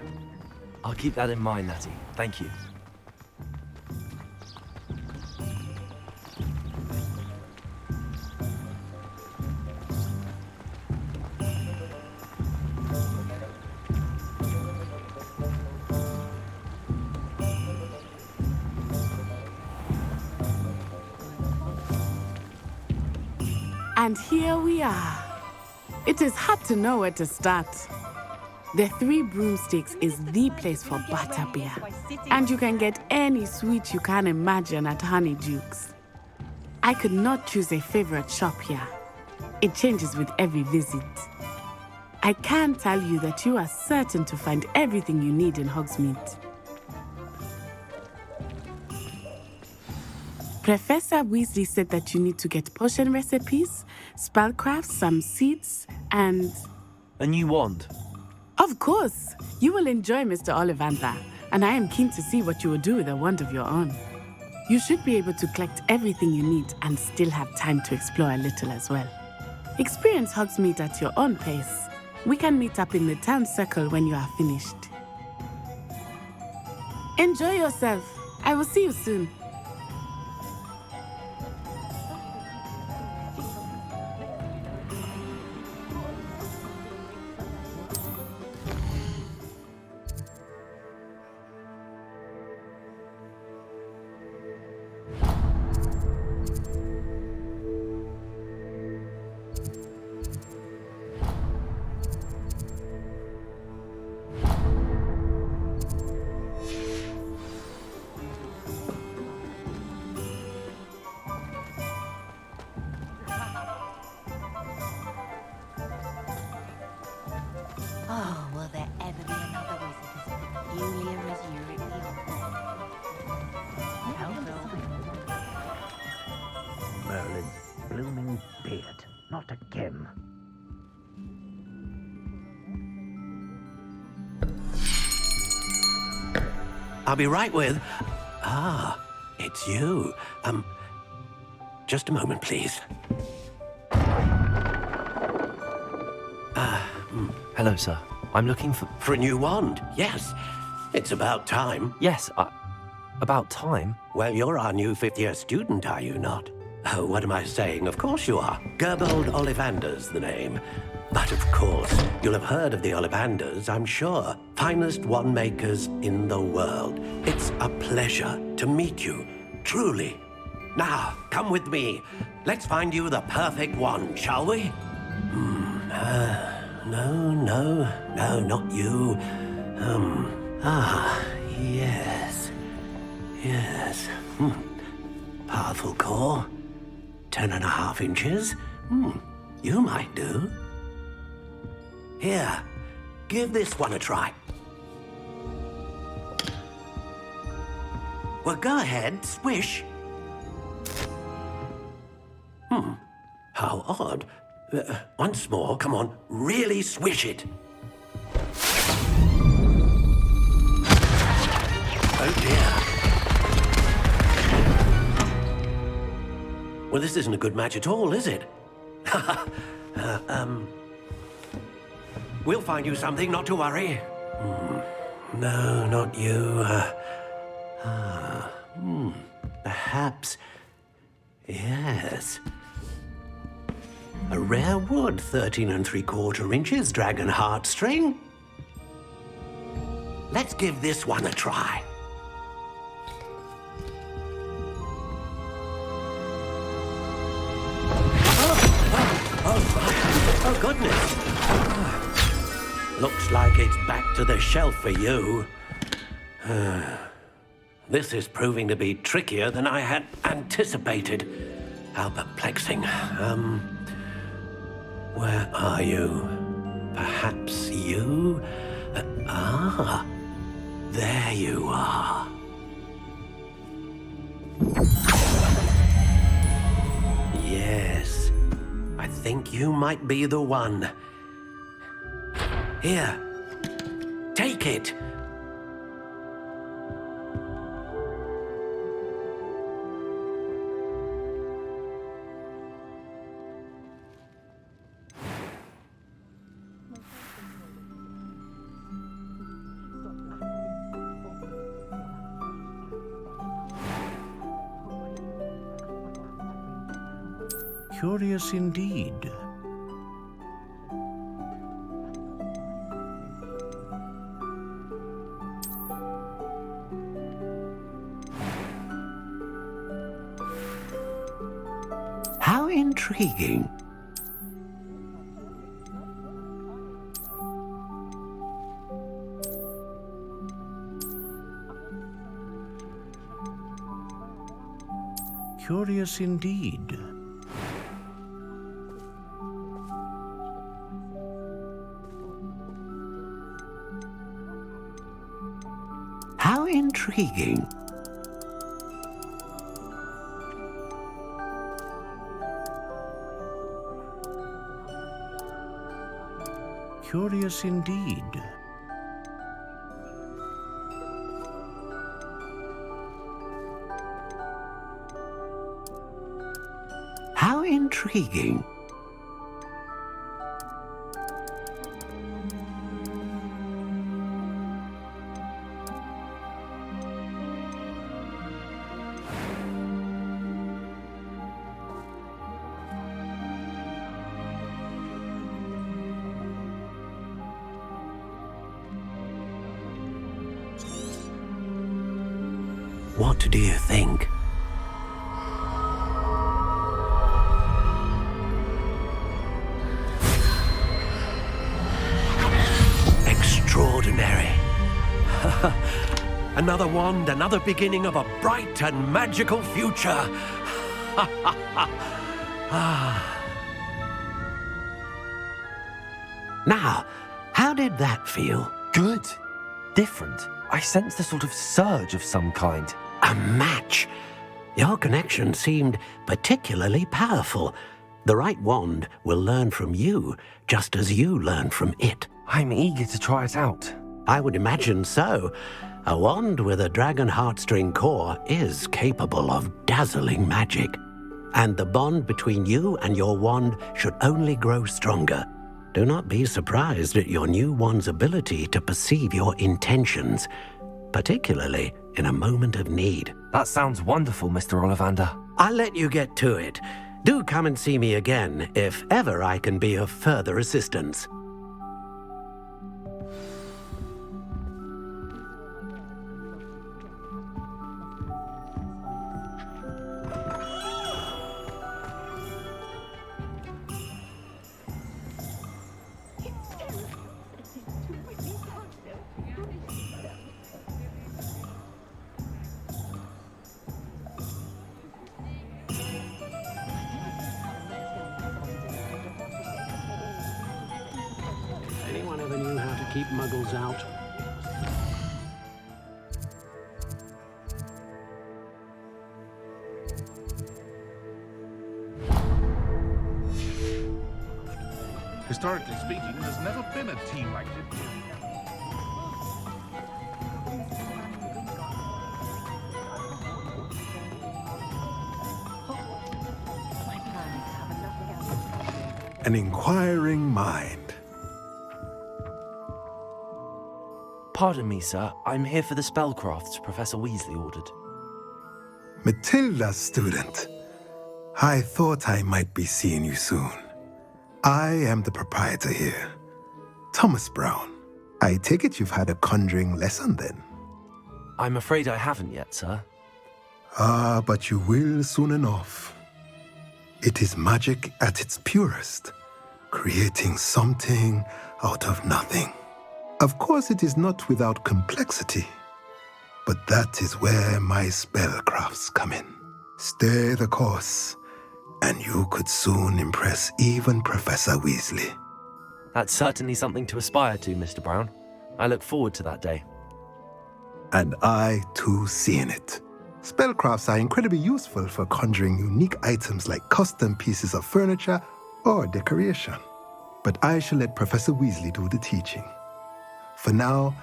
I'll keep that in mind, Natty. Thank you. And here we are. It is hard to know where to start. The Three Broomsticks is the place for butterbeer. And you can get any sweet you can imagine at Honeydukes. I could not choose a favorite shop here. It changes with every visit. I can tell you that you are certain to find everything you need in Hogsmeade. Professor Weasley said that you need to get potion recipes, spellcrafts, some seeds, and... A new wand. Of course! You will enjoy Mr. Ollivander, and I am keen to see what you will do with a wand of your own. You should be able to collect everything you need and still have time to explore a little as well. Experience Hogsmeade at your own pace. We can meet up in the town circle when you are finished. Enjoy yourself. I will see you soon. Oh, will there ever be another wizard as peculiar as you, Merlin's blooming beard. Not again. I'll be right with... Ah, it's you. Just a moment, please. Hello, sir. I'm looking for... For a new wand, yes. It's about time. Yes, about time? Well, you're our new fifth-year student, are you not? Oh, what am I saying? Of course you are. Gerbold Ollivander's the name. But of course, you'll have heard of the Ollivanders, I'm sure. Finest wand makers in the world. It's a pleasure to meet you, truly. Now, come with me. Let's find you the perfect wand, shall we? No, not you. Yes. Powerful core. 10.5 inches. You might do. Here, give this one a try. Well, go ahead, swish. How odd. Once more, come on, really swish it. Oh dear. Well, this isn't a good match at all, is it? We'll find you something, not to worry. No, not you. Perhaps. Yes. A rare wood, 13 3/4 inches, dragon heartstring. Let's give this one a try. Oh, goodness. Looks like it's back to the shelf for you. This is proving to be trickier than I had anticipated. How perplexing. Where are you? Perhaps you? There you are. Yes. I think you might be the one. Here. Take it. Curious indeed. How intriguing. Curious indeed. How intriguing. Curious indeed. How intriguing. What do you think? Extraordinary. Another wand, another beginning of a bright and magical future. Now, how did that feel? Good. Different. I sensed a sort of surge of some kind. A match. Your connection seemed particularly powerful. The right wand will learn from you, just as you learn from it. I'm eager to try it out. I would imagine so. A wand with a dragon heartstring core is capable of dazzling magic. And the bond between you and your wand should only grow stronger. Do not be surprised at your new wand's ability to perceive your intentions, particularly in a moment of need. That sounds wonderful, Mr. Ollivander. I'll let you get to it. Do come and see me again if ever I can be of further assistance. Anyone ever knew how to keep muggles out? Historically speaking, there's never been a team like it. An inquiring mind. Pardon me, sir. I'm here for the spellcrafts Professor Weasley ordered. Matilda's student. I thought I might be seeing you soon. I am the proprietor here, Thomas Brown. I take it you've had a conjuring lesson then? I'm afraid I haven't yet, sir. Ah, but you will soon enough. It is magic at its purest, creating something out of nothing. Of course, it is not without complexity, but that is where my spellcrafts come in. Stay the course, and you could soon impress even Professor Weasley. That's certainly something to aspire to, Mr. Brown. I look forward to that day. And I, too, seeing it. Spellcrafts are incredibly useful for conjuring unique items like custom pieces of furniture or decoration. But I shall let Professor Weasley do the teaching. For now,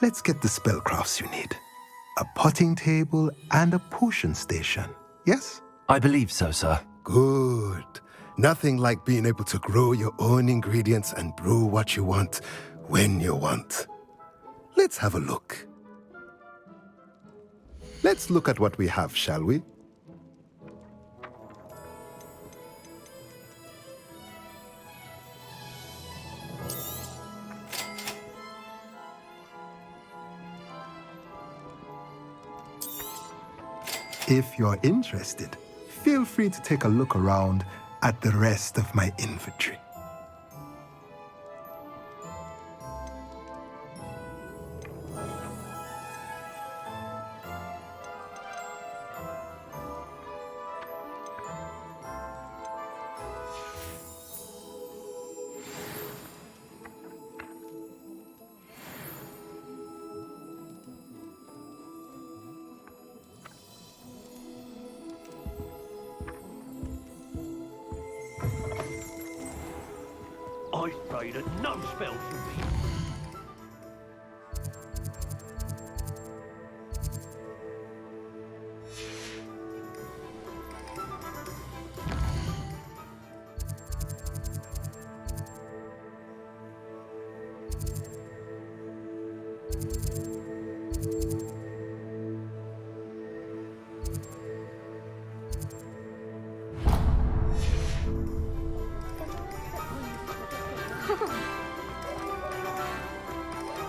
let's get the spellcrafts you need. A potting table and a potion station, yes? I believe so, sir. Good. Nothing like being able to grow your own ingredients and brew what you want when you want. Let's have a look. Let's look at what we have, shall we? If you're interested, feel free to take a look around at the rest of my inventory. I say that no spell should be.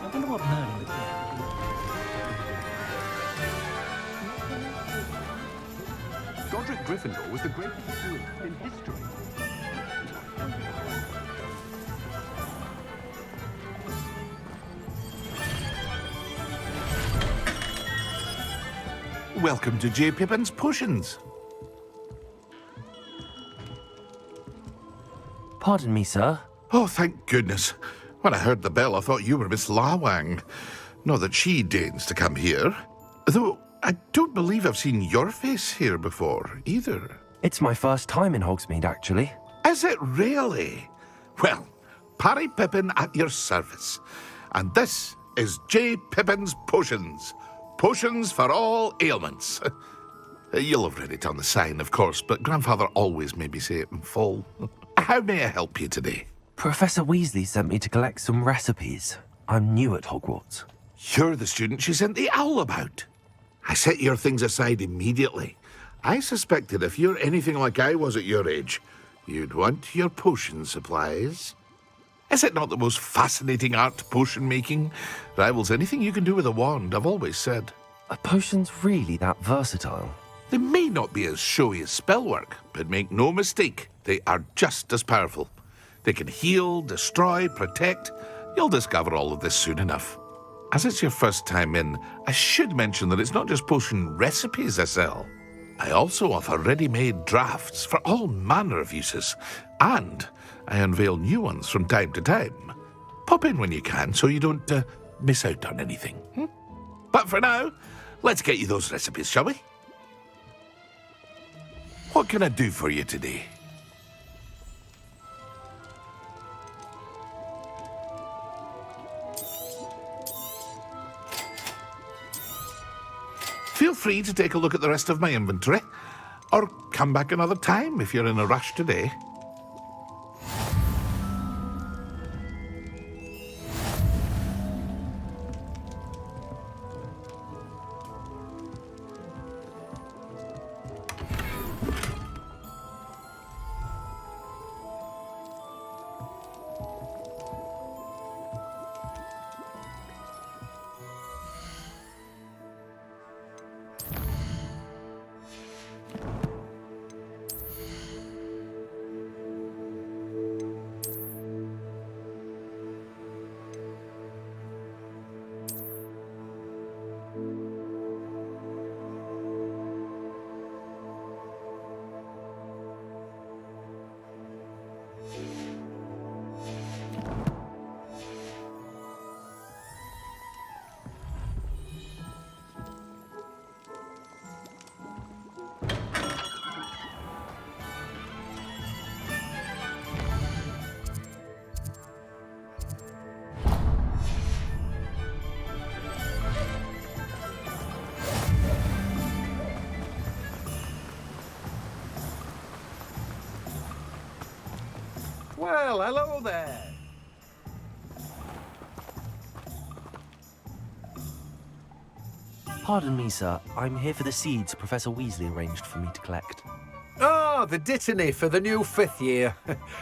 I wonder what Merlin would think. Godric Gryffindor was the greatest student in history. Welcome to J. Pippin's Potions. Pardon me, sir. Oh, thank goodness. When I heard the bell, I thought you were Miss Lawang. Not that she deigns to come here. Though I don't believe I've seen your face here before, either. It's my first time in Hogsmeade, actually. Is it really? Well, Parry Pippin at your service. And this is J. Pippin's Potions. Potions for all ailments. You'll have read it on the sign, of course, but Grandfather always made me say it in full. How may I help you today? Professor Weasley sent me to collect some recipes. I'm new at Hogwarts. You're the student she sent the owl about. I set your things aside immediately. I suspected if you're anything like I was at your age, you'd want your potion supplies. Is it not the most fascinating art, potion making? Rivals anything you can do with a wand, I've always said. Are potions really that versatile? They may not be as showy as spellwork, but make no mistake, they are just as powerful. They can heal, destroy, protect. You'll discover all of this soon enough. As it's your first time in, I should mention that it's not just potion recipes I sell. I also offer ready-made drafts for all manner of uses, and I unveil new ones from time to time. Pop in when you can so you don't miss out on anything. But for now, let's get you those recipes, shall we? What can I do for you today? Feel free to take a look at the rest of my inventory, or come back another time if you're in a rush today. Well, hello there. Pardon me, sir. I'm here for the seeds Professor Weasley arranged for me to collect. Ah, the dittany for the new 5th year.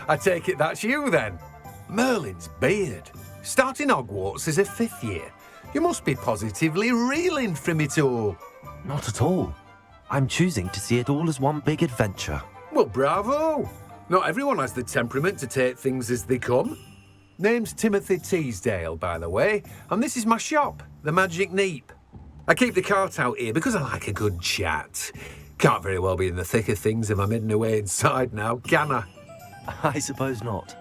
I take it that's you, then. Merlin's beard. Starting Hogwarts as a 5th year. You must be positively reeling from it all. Not at all. I'm choosing to see it all as one big adventure. Well, bravo. Not everyone has the temperament to take things as they come. Name's Timothy Teasdale, by the way, and this is my shop, the Magic Neep. I keep the cart out here because I like a good chat. Can't very well be in the thick of things if I'm hidden away inside now, can I? I suppose not.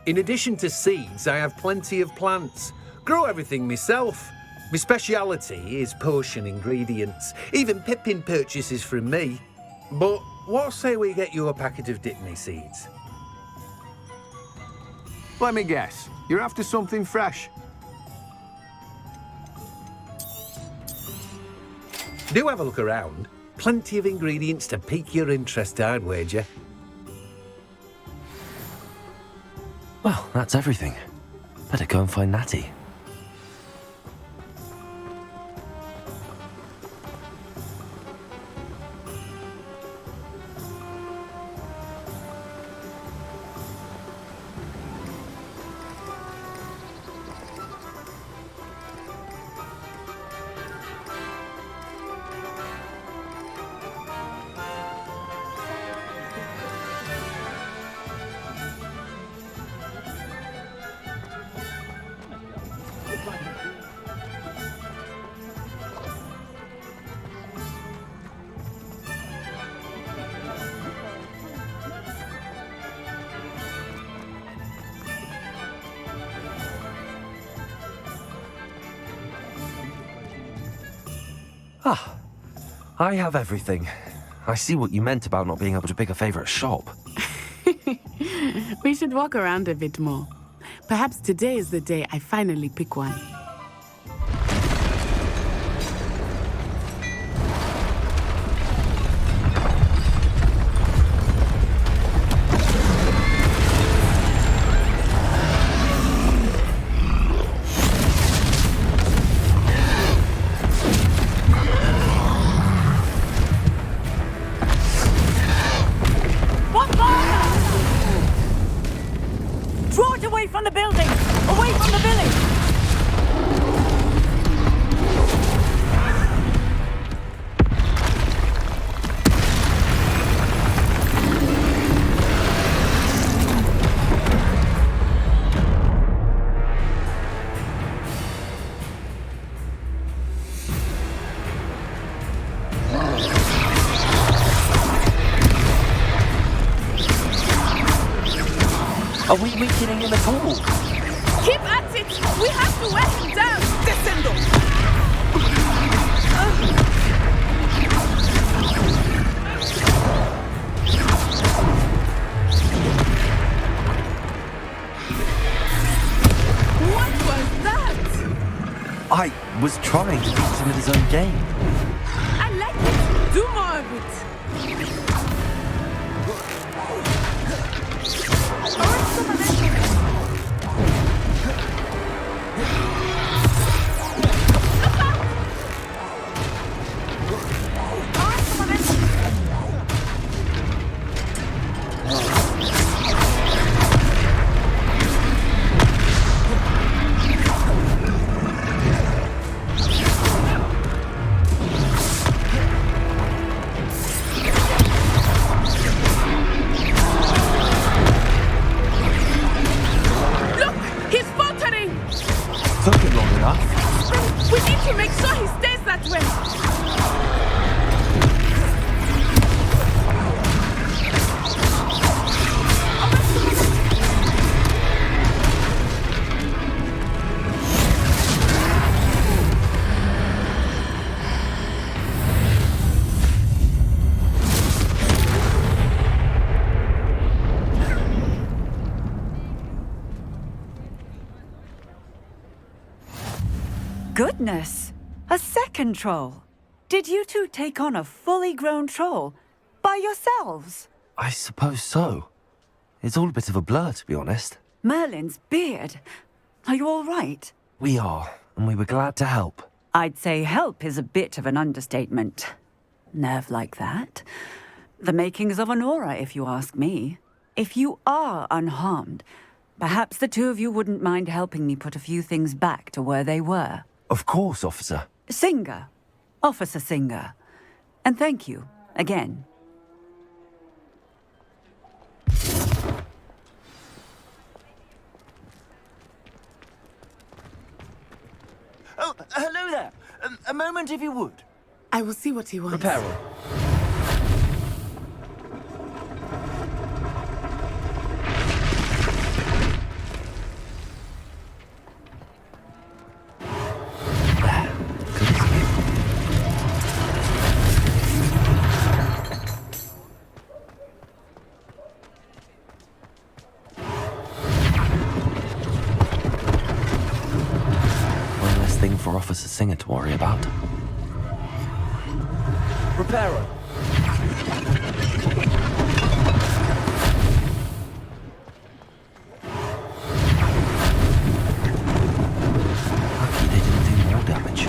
In addition to seeds, I have plenty of plants. Grow everything myself. My speciality is potion ingredients. Even Pippin purchases from me. But what say we get you a packet of dittany seeds? Let me guess. You're after something fresh. Do have a look around. Plenty of ingredients to pique your interest, I'd wager. Well, that's everything. Better go and find Natty. Ah, I have everything. I see what you meant about not being able to pick a favourite shop. We should walk around a bit more. Perhaps today is the day I finally pick one. Are we weakening him at all? Keep at it! We have to wear him down! Descendo! What was that? I was trying to beat him at his own game. I like it. Do more of it. Took him long enough. We need to make sure he stays that way. Goodness! A second troll! Did you two take on a fully grown troll by yourselves? I suppose so. It's all a bit of a blur, to be honest. Merlin's beard. Are you all right? We are, and we were glad to help. I'd say help is a bit of an understatement. Nerve like that. The makings of an aura, if you ask me. If you are unharmed, perhaps the two of you wouldn't mind helping me put a few things back to where they were. Of course, officer. Singer. Officer Singer. And thank you, again. Oh, hello there. A moment, if you would. I will see what he wants. Reparo. For Officer Singer to worry about. Reparo. Lucky they didn't do more damage.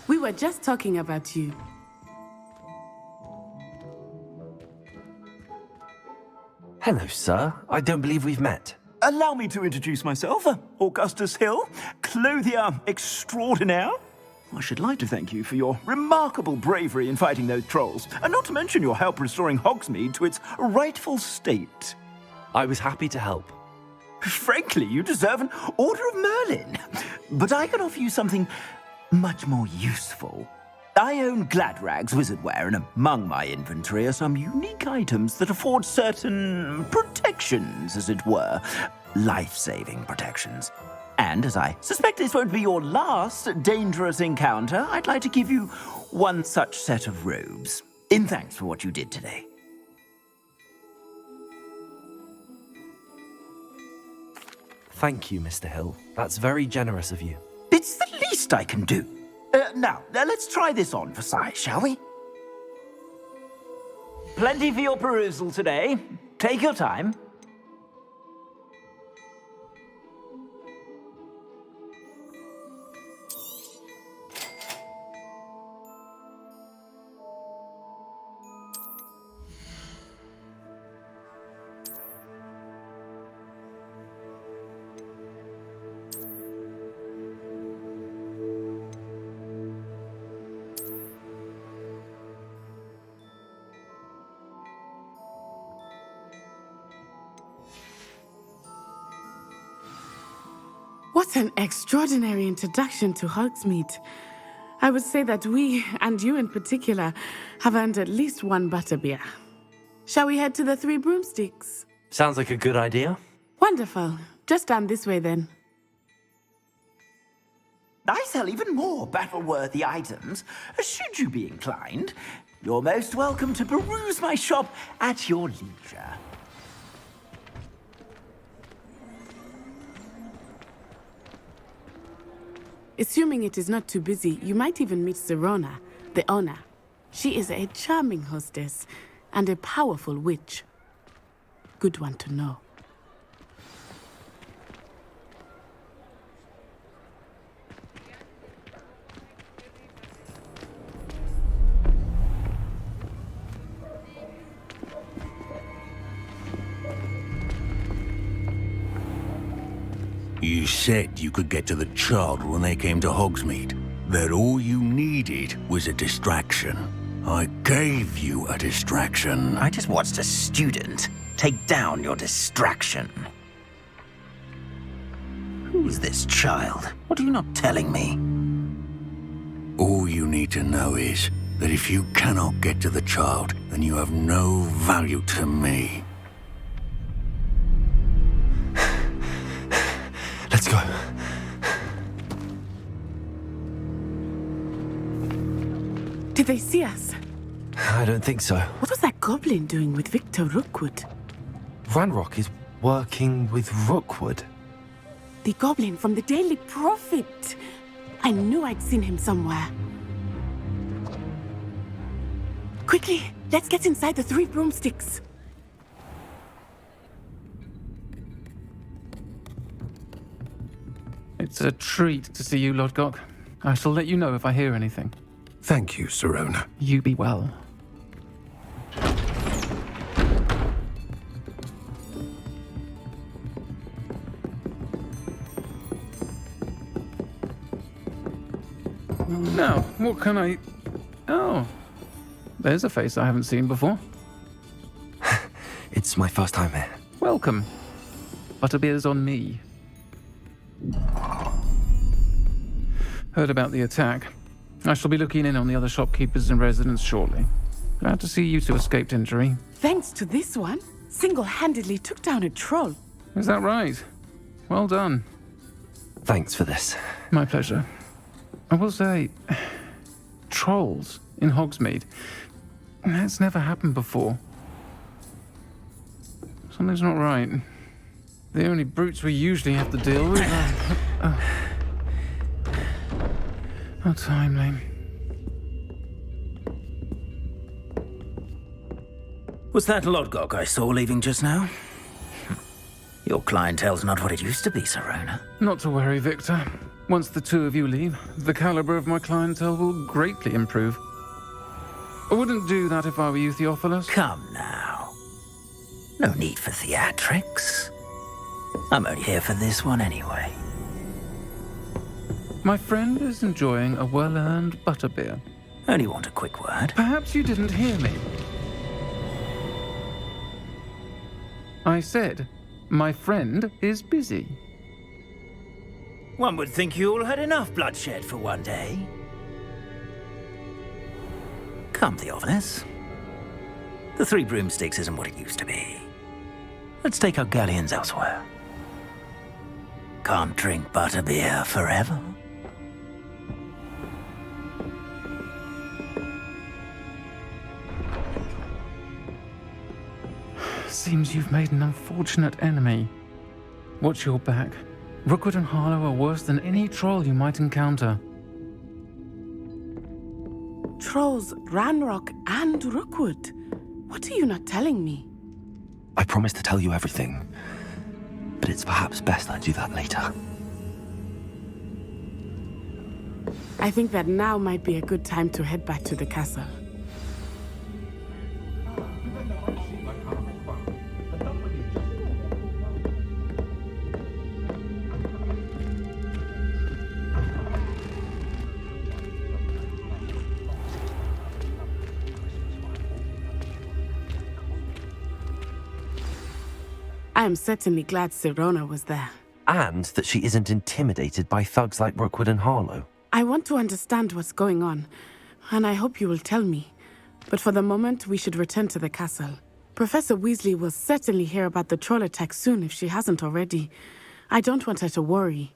We were just talking about you. Hello, sir. I don't believe we've met. Allow me to introduce myself, Augustus Hill, clothier extraordinaire. I should like to thank you for your remarkable bravery in fighting those trolls, and not to mention your help restoring Hogsmeade to its rightful state. I was happy to help. Frankly, you deserve an Order of Merlin. But I can offer you something much more useful. I own Gladrag's wizardware, and among my inventory are some unique items that afford certain protections, as it were. Life-saving protections. And as I suspect this won't be your last dangerous encounter, I'd like to give you one such set of robes, in thanks for what you did today. Thank you, Mr. Hill. That's very generous of you. It's the least I can do. Now, let's try this on for size, shall we? Plenty for your perusal today. Take your time. What an extraordinary introduction to Hogsmeade. I would say that we, and you in particular, have earned at least one butterbeer. Shall we head to the Three Broomsticks? Sounds like a good idea. Wonderful. Just down this way then. I sell even more battle-worthy items. Should you be inclined, you're most welcome to peruse my shop at your leisure. Assuming it is not too busy, you might even meet Serona, the owner. She is a charming hostess and a powerful witch. Good one to know. You said you could get to the child when they came to Hogsmeade. That all you needed was a distraction. I gave you a distraction. I just watched a student take down your distraction. Who's this child? What are you not telling me? All you need to know is that if you cannot get to the child, then you have no value to me. Let's go. Did they see us? I don't think so. What was that goblin doing with Victor Rookwood? Ranrock is working with Rookwood. The goblin from the Daily Prophet. I knew I'd seen him somewhere. Quickly, let's get inside the 3 broomsticks. It's a treat to see you, Lodgok. I shall let you know if I hear anything. Thank you, Sirona. You be well. Now, what can I... Oh, there's a face I haven't seen before. It's my first time here. Welcome. Butterbeer's on me. Heard about the attack. I shall be looking in on the other shopkeepers and residents shortly. Glad to see you two escaped injury. Thanks to this one, single-handedly took down a troll. Is that right? Well done. Thanks for this. My pleasure. I will say, trolls in Hogsmeade. That's never happened before. Something's not right. The only brutes we usually have to deal with are... How timely. Was that Lodgok I saw leaving just now? Your clientele's not what it used to be, Sirona. Not to worry, Victor. Once the 2 of you leave, the caliber of my clientele will greatly improve. I wouldn't do that if I were you, Theophilus. Come now. No need for theatrics. I'm only here for this one anyway. My friend is enjoying a well-earned butterbeer. Only want a quick word. Perhaps you didn't hear me. I said, my friend is busy. One would think you all had enough bloodshed for one day. Come, Theophilus. The 3 broomsticks isn't what it used to be. Let's take our galleons elsewhere. Can't drink butterbeer forever. Seems you've made an unfortunate enemy. Watch your back. Rookwood and Harlow are worse than any troll you might encounter. Trolls, Ranrock, and Rookwood. What are you not telling me? I promise to tell you everything, but it's perhaps best I do that later. I think that now might be a good time to head back to the castle. I am certainly glad Sirona was there. And that she isn't intimidated by thugs like Rookwood and Harlow. I want to understand what's going on, and I hope you will tell me. But for the moment, we should return to the castle. Professor Weasley will certainly hear about the troll attack soon if she hasn't already. I don't want her to worry.